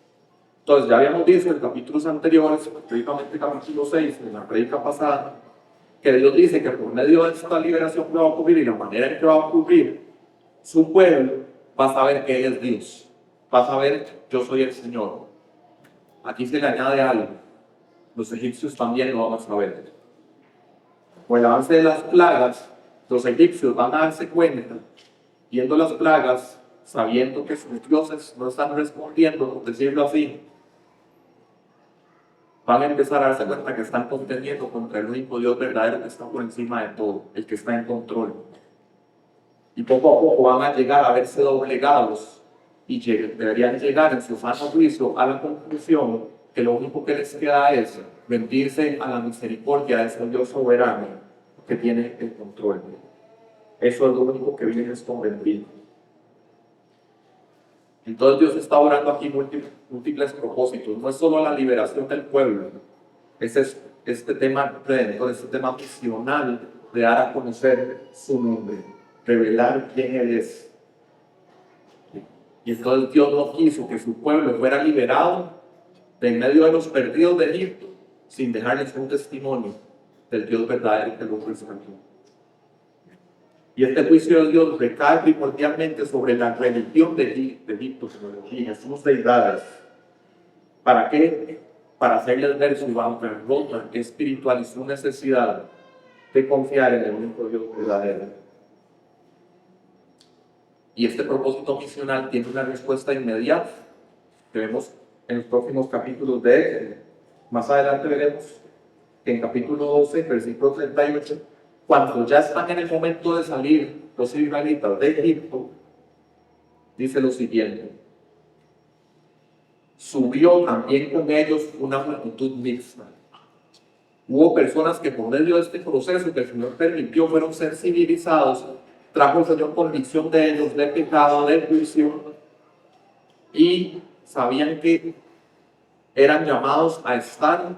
Entonces, ya habíamos dicho en capítulos anteriores, específicamente capítulo 6, en la predica pasada, que Dios dice que por medio de esta liberación que va a ocurrir y la manera en que va a ocurrir, su pueblo va a saber que Él es Dios. Va a saber, yo soy el Señor. Aquí se le añade algo. Los egipcios también lo van a saber. Con el avance de las plagas, los egipcios van a darse cuenta, viendo las plagas, sabiendo que sus dioses no están respondiendo, por decirlo así, van a empezar a darse cuenta que están contendiendo contra el único Dios verdadero que está por encima de todo, el que está en control. Y poco a poco van a llegar a verse doblegados y deberían llegar en su sano juicio a la conclusión que lo único que les queda es rendirse a la misericordia de ese Dios soberano que tiene el control. Eso es lo único que viene es convertir. Entonces Dios está orando aquí múltiples propósitos. No es solo la liberación del pueblo, es este tema redentor, este tema misional de dar a conocer su nombre, revelar quién Él es. Y entonces Dios no quiso que su pueblo fuera liberado de en medio de los perdidos de Egipto sin dejarles un testimonio del Dios verdadero que los rescató. Y este juicio de Dios recae primordialmente sobre la religión de Egipto, como les dije, sus deidades. ¿Para qué? Para hacerles ver su bancarrota espiritual y su necesidad de confiar en el único Dios verdadero. Y este propósito misional tiene una respuesta inmediata que vemos en los próximos capítulos de Éxodo. Más adelante veremos que en capítulo 12, versículo 38, cuando ya están en el momento de salir los israelitas de Egipto, dice lo siguiente: subió también con ellos una multitud mixta. Hubo personas que por medio de este proceso que el Señor permitió fueron sensibilizados, trajo el Señor convicción de ellos, de pecado, de juicio, y sabían que eran llamados a estar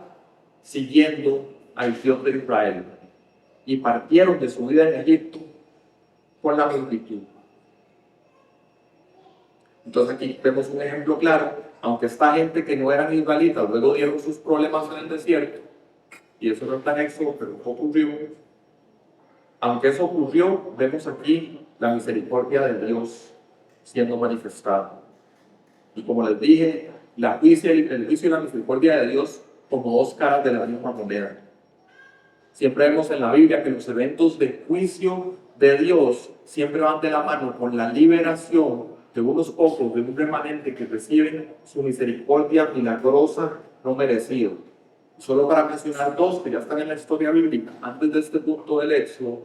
siguiendo al Dios de Israel. Y partieron de su vida en Egipto con la multitud. Entonces aquí vemos un ejemplo claro, aunque esta gente que no eran israelitas luego dieron sus problemas en el desierto, y eso no está en Éxodo, pero ocurrió. Aunque eso ocurrió, vemos aquí la misericordia de Dios siendo manifestada. Y como les dije, el juicio y la misericordia de Dios como dos caras de la misma moneda. Siempre vemos en la Biblia que los eventos de juicio de Dios siempre van de la mano con la liberación de unos pocos, de un remanente que reciben su misericordia milagrosa no merecida. Solo para mencionar dos que ya están en la historia bíblica, antes de este punto del Éxodo,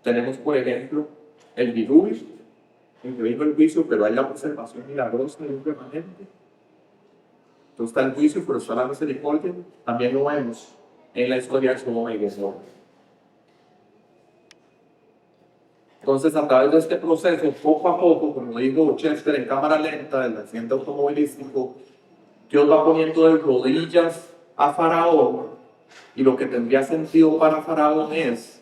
tenemos por ejemplo el diluvio, en que vino el juicio, pero hay la preservación milagrosa de un remanente. Entonces está el juicio, pero está la misericordia. También lo vemos en la historia de Sodoma y Gomorra. Entonces, a través de este proceso, poco a poco, como dijo Chester en cámara lenta del accidente automovilístico, Dios va poniendo de rodillas a Faraón, y lo que tendría sentido para Faraón es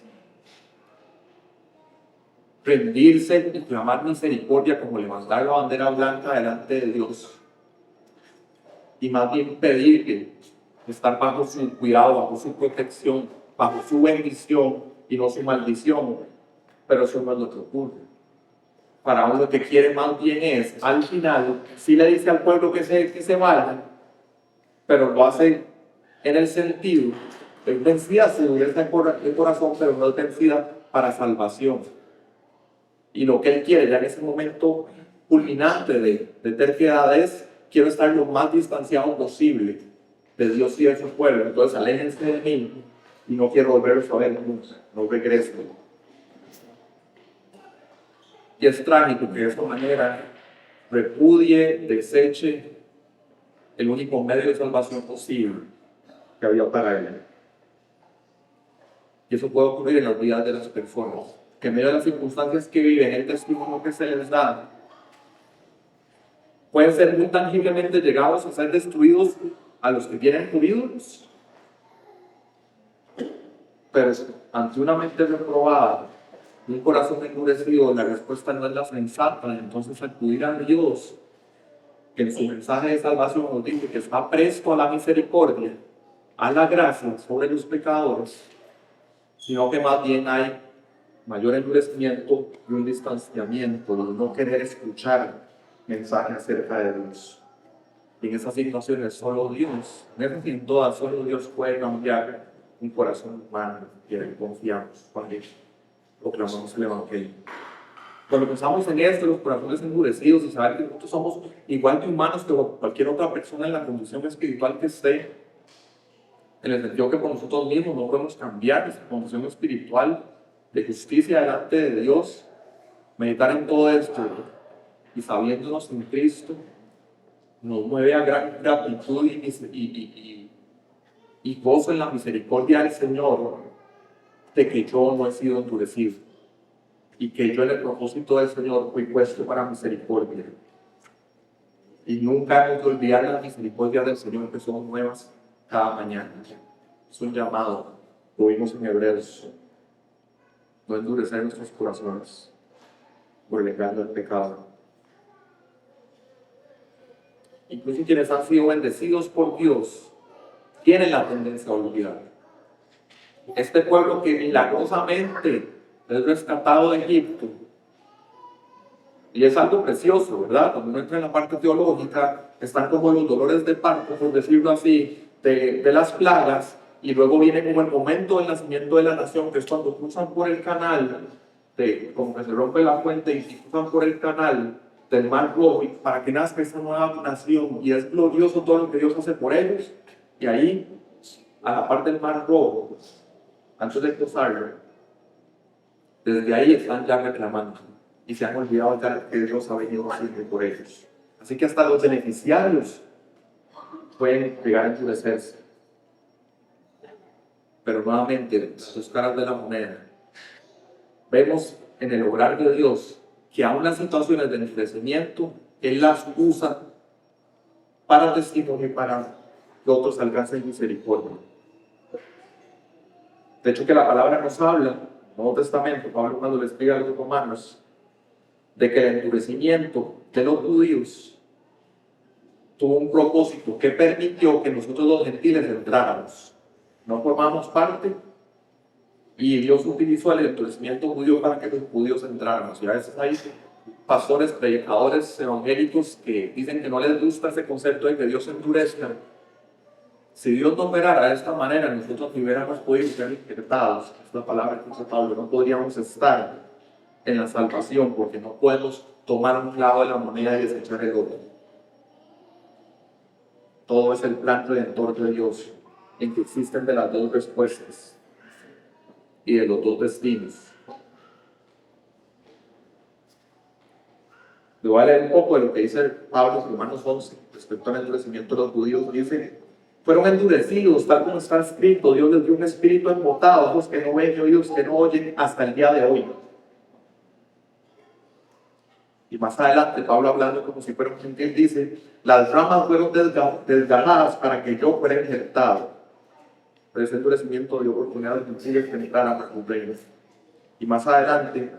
rendirse y clamar misericordia, como levantar la bandera blanca delante de Dios, y más bien pedirle estar bajo su cuidado, bajo su protección, bajo su bendición y no su maldición. Pero eso no es lo que ocurre. Faraón lo que quiere más bien es, al final, sí le dice al pueblo que se vaya, pero lo hace en el sentido de vencida su dureza de corazón, pero no es vencida para salvación. Y lo que él quiere ya en ese momento culminante de terquedad es: quiero estar lo más distanciado posible de Dios y de su pueblo. Entonces aléjense de mí y no quiero volverlos a ver nunca, no regreso. Y es trágico que de esta manera repudie, deseche el único medio de salvación posible que había para él. Y eso puede ocurrir en las vidas de las personas, que en medio de las circunstancias que viven, el testimonio que se les da, pueden ser muy tangiblemente llegados a ser destruidos a los que tienen por ídolos. Pero ante una mente reprobada, un corazón endurecido, la respuesta no es la sensata. Entonces acudir a Dios, que en su mensaje de salvación nos dice que está presto a la misericordia, a la gracia sobre los pecadores, sino que más bien hay mayor endurecimiento y un distanciamiento, de no querer escuchar mensajes acerca de Dios. Y en esas situaciones solo Dios, en todas, solo Dios puede cambiar un corazón humano y en el que confiamos cuando proclamamos el Evangelio. Cuando pensamos en esto, los corazones endurecidos, y saber que nosotros somos igual de humanos que cualquier otra persona en la condición espiritual que esté, en el sentido que por nosotros mismos no podemos cambiar nuestra condición espiritual de justicia delante de Dios, meditar en todo esto y sabiéndonos en Cristo, nos mueve a gran gratitud y gozo en la misericordia del Señor de que yo no he sido endurecido y que yo en el propósito del Señor fui puesto para misericordia. Y nunca hemos de olvidar las misericordias del Señor que son nuevas cada mañana. Es un llamado, lo vimos en Hebreos, no endurecer nuestros corazones por el engaño del pecado. Incluso quienes han sido bendecidos por Dios tienen la tendencia a olvidar. Este pueblo que milagrosamente es rescatado de Egipto, y es algo precioso, ¿verdad? Cuando uno entra en la parte teológica, están como los dolores de parto, por decirlo así, de las plagas, y luego viene como el momento del nacimiento de la nación, que es cuando cruzan por el canal, como que se rompe la fuente y cruzan por el canal del Mar Rojo, y para que nazca esa nueva nación, y es glorioso todo lo que Dios hace por ellos, y ahí, a la parte del Mar Rojo, antes de cruzarlo, desde ahí están ya reclamando y se han olvidado ya que Dios ha venido haciendo por ellos. Así que hasta los beneficiarios pueden llegar a endurecerse. Pero nuevamente, las dos caras de la moneda, vemos en el obrar de Dios que aún las situaciones de endurecimiento, Él las usa para testimonio y para que otros alcancen misericordia. De hecho, que la palabra nos habla, en el Nuevo Testamento, Pablo cuando le escribe a los romanos, de que el endurecimiento de los judíos tuvo un propósito que permitió que nosotros los gentiles entráramos. No formamos parte y Dios utilizó el endurecimiento judío para que los judíos entráramos. Y a veces hay pastores, predicadores evangélicos que dicen que no les gusta ese concepto de que Dios endurezca. Si Dios no operara de esta manera, nosotros hubiéramos podido ser injertados. Esta palabra que usa Pablo, no podríamos estar en la salvación, porque no podemos tomar un lado de la moneda y desechar el otro. Todo es el plan redentor de Dios, en que existen de las dos respuestas y de los dos destinos. Le voy a leer un poco de lo que dice Pablo en Romanos 11 respecto al endurecimiento de los judíos. Dice: fueron endurecidos, tal como está escrito, Dios les dio un espíritu embotado, ojos que no ven y oídos que no oyen hasta el día de hoy. Y más adelante, Pablo hablando como si fuera un gentil, dice: las ramas fueron desganadas para que yo fuera injertado. Pero ese endurecimiento dio oportunidad de gentiles que entraran a cumplir. Y más adelante,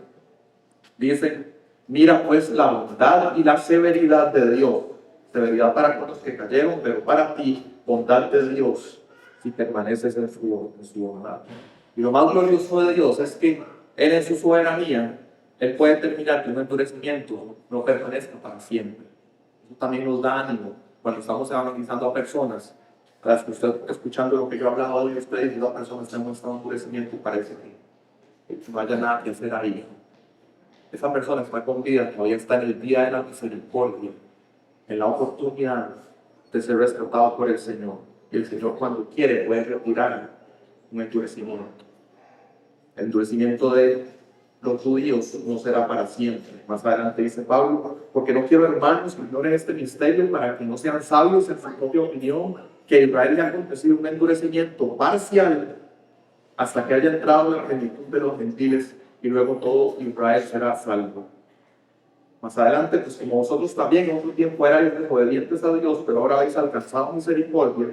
dice: mira pues la bondad y la severidad de Dios. Severidad para con los que cayeron, pero para ti, bondad de Dios, si permaneces en su bondad. Y lo más glorioso de Dios es que Él en su soberanía, Él puede determinar que un endurecimiento no permanezca para siempre. Eso también nos da ánimo cuando estamos evangelizando a personas, a las que usted, escuchando lo que yo he hablado hoy, estoy diciendo a personas que han mostrado un endurecimiento, parece que no haya nada que hacer ahí. Esa persona está con vida, todavía está en el día de la misericordia, en la oportunidad de ser rescatado por el Señor. Y el Señor, cuando quiere, puede retirar un endurecimiento. El endurecimiento de los judíos no será para siempre. Más adelante dice Pablo: porque no quiero, hermanos, que ignoren este misterio, para que no sean sabios en su propia opinión, que Israel le ha acontecido un endurecimiento parcial hasta que haya entrado la plenitud de los gentiles, y luego todo Israel será salvo. Más adelante, pues como vosotros también en otro tiempo erais desobedientes a Dios, pero ahora habéis alcanzado misericordia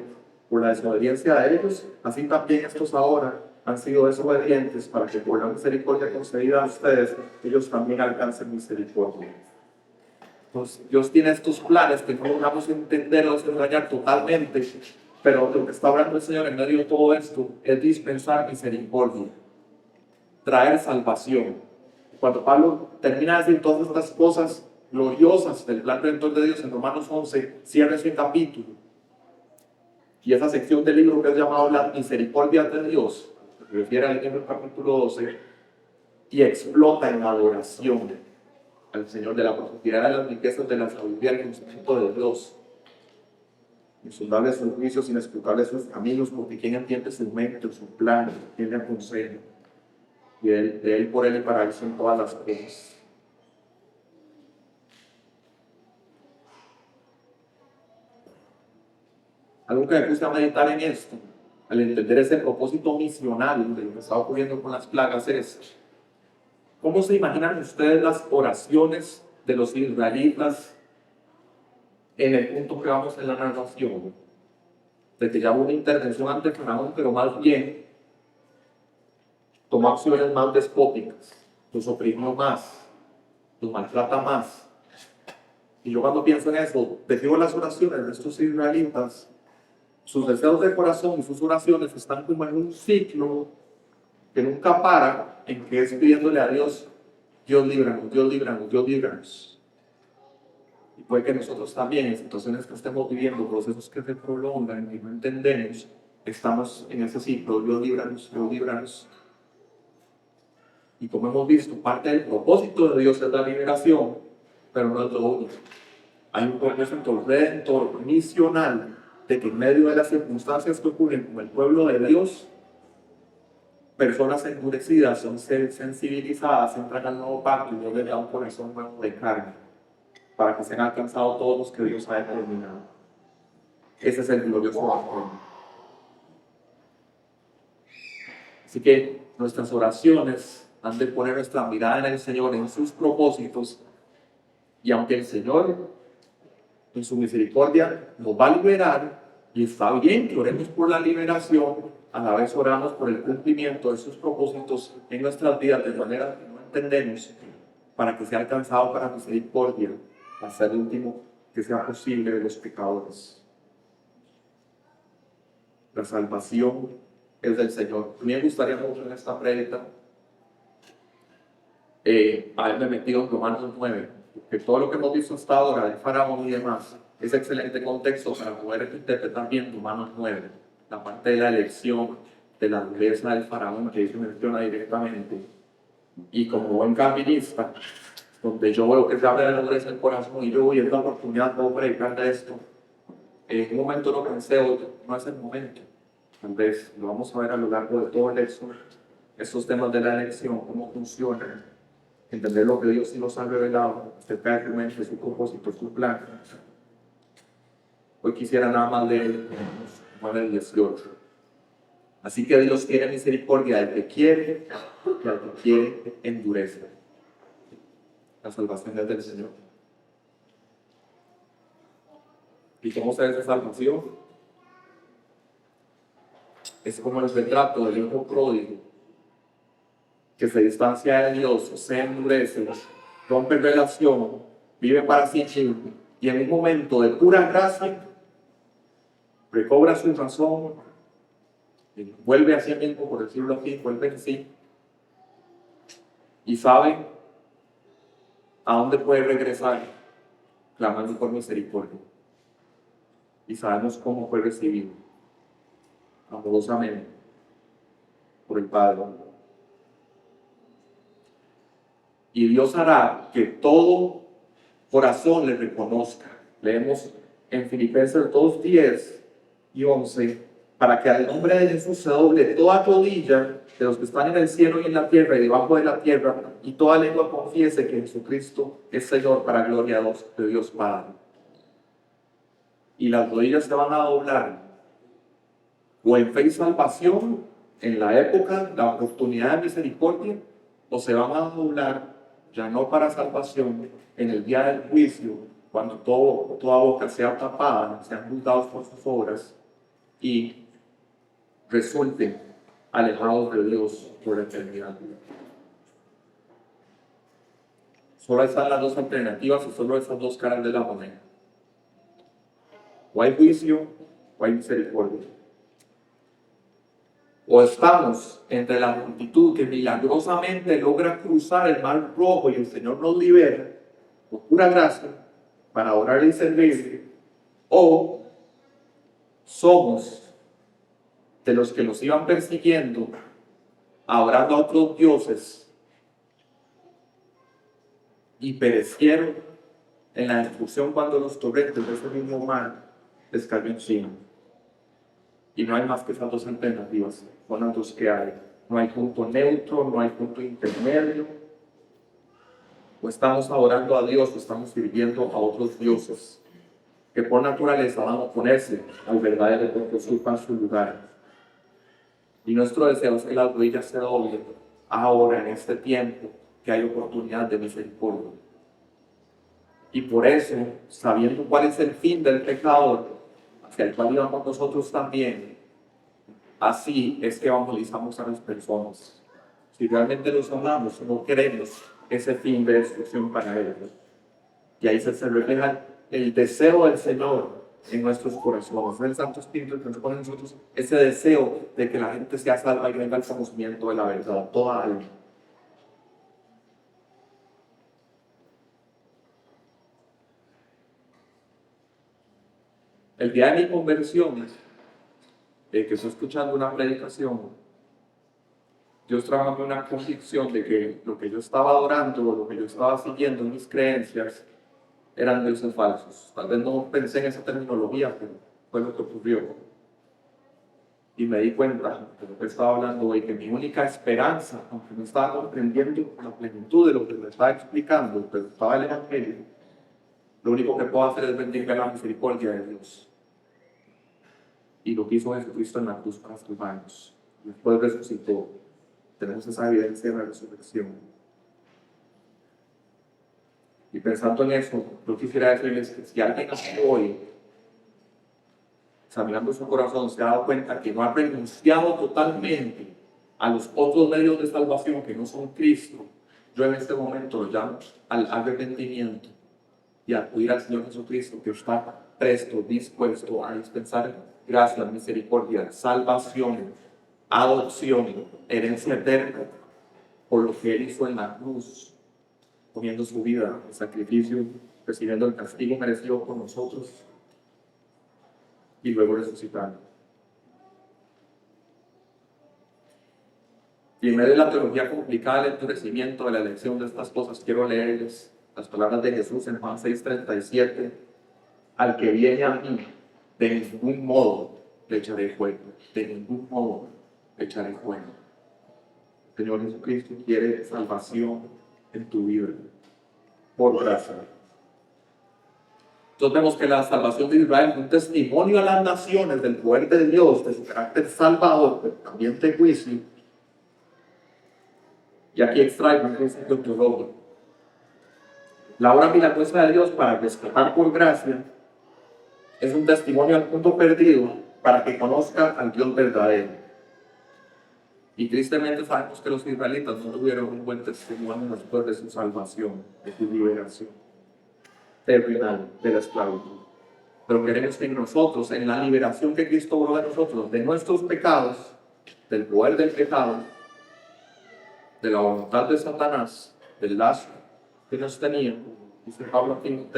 por la desobediencia de ellos, así también estos ahora han sido desobedientes, para que por la misericordia concedida a ustedes, ellos también alcancen misericordia. Entonces, Dios tiene estos planes que no logramos entender o desentrañar totalmente, pero lo que está hablando el Señor en medio de todo esto es dispensar misericordia, traer salvación. Cuando Pablo termina de decir todas estas cosas gloriosas del plan redentor de Dios en Romanos 11, cierra ese capítulo y esa sección del libro que es llamado la misericordia de Dios, se refiere al libro del capítulo 12, y explota en adoración al Señor, de la profundidad de las riquezas de la sabiduría y el conocimiento de Dios. Insondables sus juicios, inescrutables sus caminos, porque quien entiende su mente, su plan, quien le aconseja. Y de él, por él y para él son todas las cosas. Algo que me puse a meditar en esto, al entender ese propósito misional de lo que está ocurriendo con las plagas, es: ¿cómo se imaginan ustedes las oraciones de los israelitas en el punto que vamos en la narración, de que ya hubo una intervención ante el faraón, pero más bien tomó acciones más despóticas, los oprimió más, los maltrata más. Y yo cuando pienso en eso, te las oraciones de estos israelitas, sus deseos de corazón y sus oraciones están como en un ciclo que nunca para, en que es pidiéndole a Dios, Dios líbranos, Dios líbranos, Dios líbranos. Y puede que nosotros también, en situaciones que estemos viviendo, procesos que se prolongan y no entendemos, estamos en ese ciclo, Dios líbranos, Dios líbranos. Y como hemos visto, parte del propósito de Dios es la liberación, pero no es lo único. Hay un propósito redentor, misional, de que en medio de las circunstancias que ocurren con el pueblo de Dios, personas endurecidas son sensibilizadas, entran al nuevo pacto y Dios les da un corazón nuevo de carne, para que sean alcanzados todos los que Dios ha determinado. Ese es el glorioso evangelio. Así que nuestras oraciones han de poner nuestra mirada en el Señor, en sus propósitos, y aunque el Señor, en su misericordia, nos va a liberar, y está bien que oremos por la liberación, a la vez oramos por el cumplimiento de sus propósitos en nuestras vidas de manera que no entendemos, para que sea alcanzado para misericordia, hasta el último que sea posible de los pecadores. La salvación es del Señor. A mí me gustaría mucho en esta prédica haberme metido en Romanos 9, porque todo lo que hemos visto hasta ahora de Faraón y demás es excelente contexto para poder interpretar bien Romanos 9, la parte de la elección, de la dureza del Faraón que se menciona directamente. Y como buen calvinista, donde yo veo que se abre la dureza del corazón y yo voy a la oportunidad de predicar de esto, en un momento lo pensé, no es el momento. Tal vez lo vamos a ver a lo largo de todo el éxodo, estos temas de la elección, cómo funcionan, entender lo que Dios sí nos ha revelado acerca de su mente, su propósito, su plan. Hoy quisiera nada más leer Juan el 18. Así que Dios tiene misericordia del que quiere y al que quiere endurece. La salvación es del Señor. ¿Y cómo se ve esa salvación? Es como el retrato del hijo pródigo que se distancia de Dios, se endurece, rompe relación, vive para sí mismo y en un momento de pura gracia recobra su razón, vuelve a sí mismo, por decirlo así, vuelve en sí y sabe a dónde puede regresar clamando por misericordia. Y sabemos cómo fue recibido amorosamente por el Padre. Y Dios hará que todo corazón le reconozca. Leemos en Filipenses 2, 10 y 11, para que al nombre de Jesús se doble toda rodilla de los que están en el cielo y en la tierra y debajo de la tierra, y toda lengua confiese que Jesucristo es Señor, para gloria de Dios Padre. Y las rodillas se van a doblar o en fe y salvación, en la época, la oportunidad de misericordia, o se van a doblar ya no para salvación, en el día del juicio, cuando toda boca sea tapada, sean juzgados por sus obras y resulten alejados de Dios por la eternidad. Solo están las dos alternativas y solo esas dos caras de la moneda. O hay juicio o hay misericordia. O estamos entre la multitud que milagrosamente logra cruzar el mar rojo y el Señor nos libera por pura gracia para orar y servirle, o somos de los que los iban persiguiendo, adorando a otros dioses y perecieron en la destrucción cuando los torrentes de ese mismo mar les cayó encima. Y no hay más que esas dos alternativas, son las dos que hay. No hay punto neutro, no hay punto intermedio. O estamos adorando a Dios o estamos sirviendo a otros dioses que por naturaleza van a oponerse al verdadero Dios que usurpan su lugar. Y nuestro deseo es que las rodillas se doblen ahora, en este tiempo, que hay oportunidad de misericordia. Y por eso, sabiendo cuál es el fin del pecador, hacia el cual íbamos nosotros también, así es que evangelizamos a las personas. Si realmente los amamos, no queremos ese fin de destrucción para ellos. Y ahí se refleja el deseo del Señor en nuestros corazones. El Santo Espíritu que nos pone en nosotros ese deseo de que la gente sea salva y venga al conocimiento de la verdad, toda alma. El día de mi conversión, que estoy escuchando una predicación, Dios trabajó en una convicción de que lo que yo estaba adorando, lo que yo estaba siguiendo en mis creencias, eran dioses falsos. Tal vez no pensé en esa terminología, pero fue lo que ocurrió. Y me di cuenta de lo que estaba hablando hoy, que mi única esperanza, aunque no estaba comprendiendo la plenitud de lo que me estaba explicando, pero estaba el Evangelio, lo único que puedo hacer es bendiga la misericordia de Dios. Y lo que hizo Jesucristo en la cruz para salvarnos. Después resucitó. Tenemos esa evidencia de la resurrección. Y pensando en eso, yo quisiera decirles que si alguien hoy, examinando su corazón, se ha dado cuenta que no ha renunciado totalmente a los otros medios de salvación que no son Cristo, yo en este momento lo llamo al arrepentimiento y a acudir al Señor Jesucristo, que está presto, dispuesto a dispensar gracia, misericordia, salvación, adopción, herencia eterna, por lo que Él hizo en la cruz, poniendo su vida en sacrificio, recibiendo el castigo merecido por nosotros y luego resucitando. Y en medio de la teología complicada del endurecimiento de la elección de estas cosas, quiero leerles las palabras de Jesús en Juan 6:37. Al que viene a mí, de ningún modo le echaré fuego. De ningún modo le echaré fuego. El Señor Jesucristo quiere salvación en tu vida, por gracia. Entonces vemos que la salvación de Israel es un testimonio a las naciones del poder de Dios, de su carácter salvador, pero también de juicio. Y aquí extraigo un principio teológico. La obra milagrosa de Dios para rescatar por gracia es un testimonio al mundo perdido para que conozca al Dios verdadero. Y tristemente sabemos que los israelitas no tuvieron un buen testimonio después de su salvación, de su liberación terrenal de la esclavitud. Pero queremos que nosotros, en la liberación que Cristo obró de nosotros, de nuestros pecados, del poder del pecado, de la voluntad de Satanás, del lazo que nos tenía, dice Pablo aquí en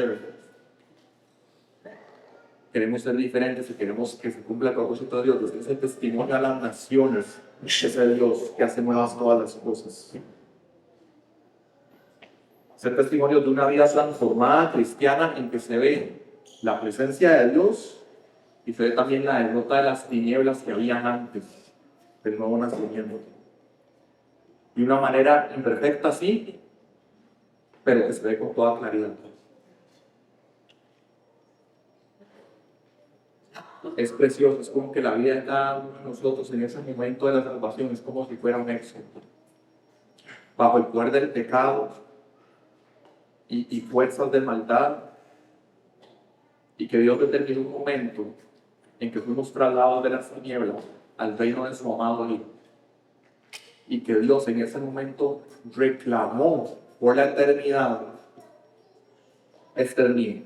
queremos ser diferentes y queremos que se cumpla el propósito de Dios. Ese testimonio a las naciones, ese Dios que hace nuevas todas las cosas. Ser testimonio de una vida transformada cristiana en que se ve la presencia de Dios y se ve también la derrota de las tinieblas que habían antes del nuevo nacimiento. De una manera imperfecta, sí, pero que se ve con toda claridad. Es precioso, es como que la vida de cada uno de nosotros en ese momento de la salvación es como si fuera un éxodo. Bajo el poder del pecado y fuerzas de maldad, y que Dios determinó un momento en que fuimos trasladados de las tinieblas al reino de su amado Hijo. Y que Dios en ese momento reclamó por la eternidad este niño.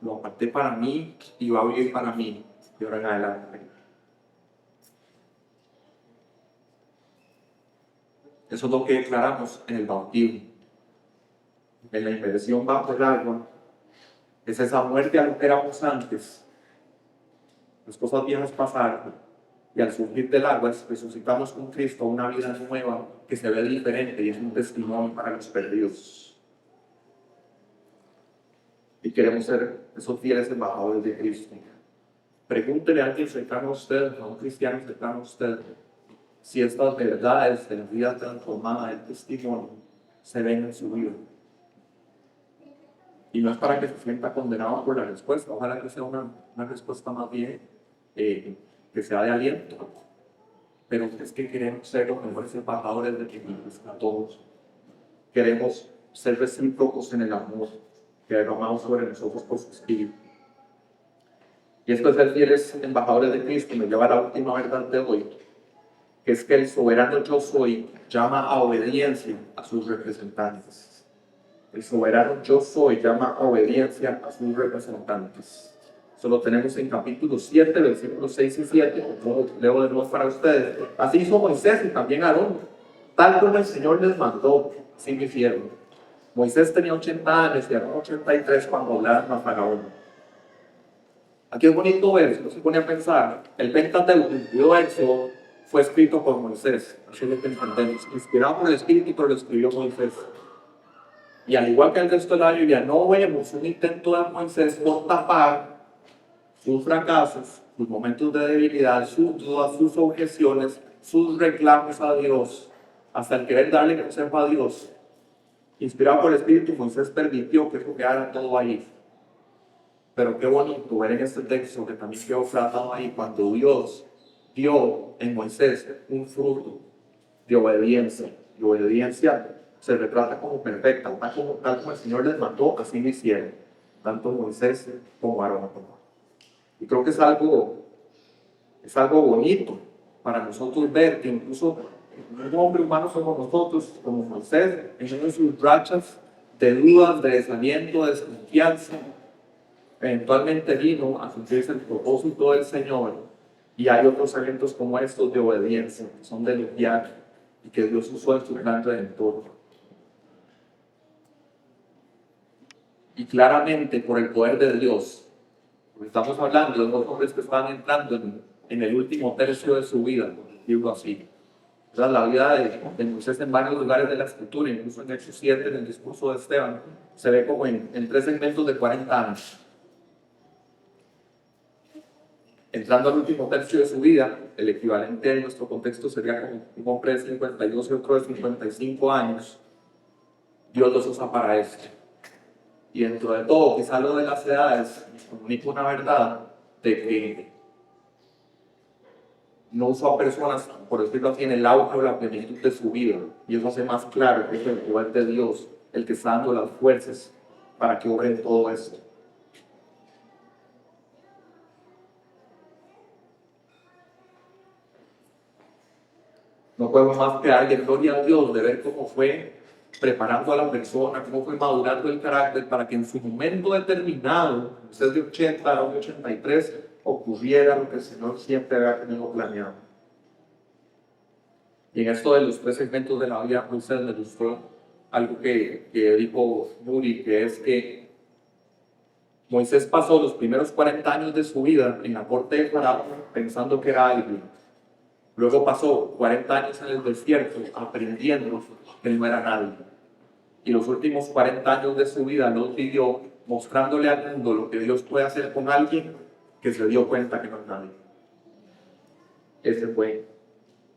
Lo aparté para mí y va a vivir para mí de ahora en adelante. Eso es lo que declaramos en el bautismo. En la inmersión bajo el agua, es esa muerte a lo que éramos antes. Las cosas viejas pasaron y al surgir del agua resucitamos con Cristo una vida nueva que se ve diferente y es un testimonio para los perdidos. Y queremos ser esos fieles embajadores de Cristo. Pregúntele a alguien cercano a usted, a un cristiano cercano a usted, si estas verdades de la vida transformada del testimonio se ven en su vida. Y no es para que se sienta condenado por la respuesta, ojalá que sea una respuesta más bien que sea de aliento. Pero es que queremos ser los mejores embajadores de Cristo a todos. Queremos ser recíprocos en el amor que ha derramado sobre nosotros por su Espíritu. Y esto es ser fieles embajadores de Cristo me lleva a la última verdad de hoy, que es que el soberano yo soy llama a obediencia a sus representantes. El soberano yo soy llama a obediencia a sus representantes. Eso lo tenemos en capítulo 7, versículos 6 y 7, como leo de nuevo para ustedes. Así hizo Moisés y también Aarón, tal como el Señor les mandó, así lo hicieron. Moisés tenía 80 años y Aarón 83 cuando hablaron a Faraón. Aquí es bonito ver, si uno se pone a pensar, el Pentateuco, incluido Éxodo, fue escrito por Moisés, así es lo que entendemos, inspirado por el Espíritu, pero lo escribió Moisés. Y al igual que el resto de la Biblia, no vemos un intento de Moisés por tapar sus fracasos, sus momentos de debilidad, sus dudas, sus objeciones, sus reclamos a Dios, hasta el querer darle consejo a Dios. Inspirado por el Espíritu, Moisés permitió que eso quedara todo ahí. Pero qué bonito ver en este texto que también quedó tratado ahí cuando Dios dio en Moisés un fruto de obediencia. Y obediencia se retrata como perfecta, tal como el Señor les mandó, así lo hicieron, tanto Moisés como Aarón. Y creo que es algo bonito para nosotros ver que incluso un hombre humano como nosotros, como Moisés, en medio de sus rachas de dudas, de desaliento, de desconfianza, eventualmente vino a cumplirse el propósito del Señor. Y hay otros eventos como estos de obediencia, que son de elogiar y que Dios usó en su gran redentor. Y claramente por el poder de Dios, porque estamos hablando de dos hombres que están entrando en el último tercio de su vida, digo así. La vida de Moisés en varios lugares de la Escritura, incluso en Hechos 7, en el discurso de Esteban, se ve como en 3 segmentos de 40 años. Entrando al último tercio de su vida, el equivalente en nuestro contexto sería como un hombre de 52 y otro de 55 años. Dios los usa para esto. Y dentro de todo, quizá lo de las edades nos comunica una verdad de que no usó a personas, por decirlo así, en el auge o la plenitud de su vida. Y eso hace más claro que es el poder de Dios el que está dando las fuerzas para que obren todo esto. No podemos más que darle gloria a Dios de ver cómo fue preparando a la persona, cómo fue madurando el carácter para que en su momento determinado, usted de 80 o de 83, ocurriera lo que el Señor siempre había tenido planeado. Y en esto de los 3 segmentos de la vida, Moisés me gustó algo que dijo Muri, que es que Moisés pasó los primeros 40 años de su vida en la corte de Faraón pensando que era alguien. Luego pasó 40 años en el desierto aprendiendo que no era nadie. Y los últimos 40 años de su vida los vivió mostrándole al mundo lo que Dios puede hacer con alguien que se dio cuenta que no es nadie. Esa fue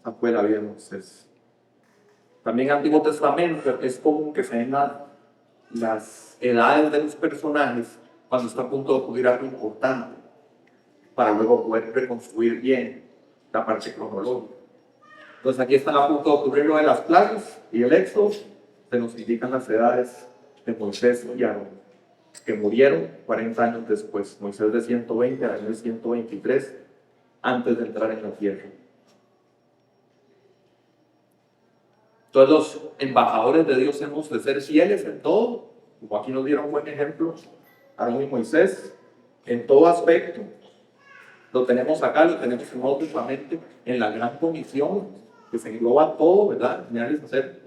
la vida de Moisés. También en el Antiguo Testamento es común que se den las edades de los personajes cuando está a punto de ocurrir algo importante, para luego poder reconstruir bien la parte cronológica. Entonces aquí están a punto de ocurrir lo de las plagas y el éxodo. Se nos indican las edades de Moisés y Aarón, que murieron 40 años después. Moisés de 120, Aarón de 123, antes de entrar en la tierra. Entonces los embajadores de Dios hemos de ser fieles en todo, como aquí nos dieron buen ejemplo, Aarón y Moisés, en todo aspecto. Lo tenemos acá, lo tenemos en Nuevo Testamento, en la gran comisión, que se engloba todo, ¿verdad? Enseñarles a hacer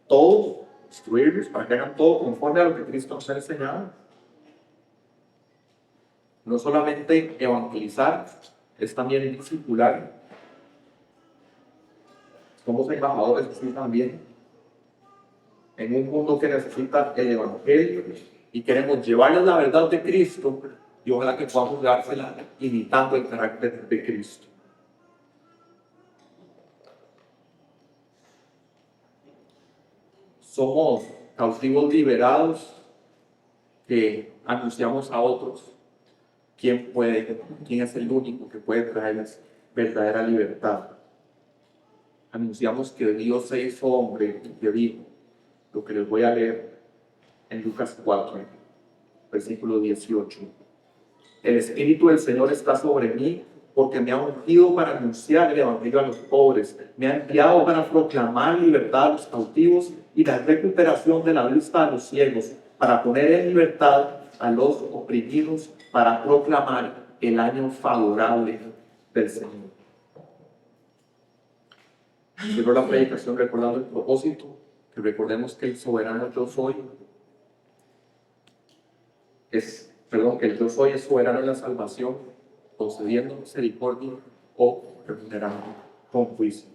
todo, instruirlos para que hagan todo conforme a lo que Cristo nos ha enseñado. No solamente evangelizar, es también discipular. Somos embajadores así también, en un mundo que necesita el evangelio y queremos llevarles la verdad de Cristo y ojalá que podamos dársela imitando el carácter de Cristo. Somos cautivos liberados que anunciamos a otros quién es el único que puede traerles verdadera libertad. Anunciamos que Dios se hizo hombre y que dijo, lo que les voy a leer en Lucas 4, versículo 18. El Espíritu del Señor está sobre mí porque me ha ungido para anunciar el Evangelio a los pobres, me ha enviado para proclamar libertad a los cautivos y la recuperación de la vista a los ciegos, para poner en libertad a los oprimidos, para proclamar el año favorable del Señor. Quiero la predicación recordando el propósito, que recordemos que el soberano yo soy que el yo soy es soberano en la salvación, concediendo misericordia o remunerando con juicio.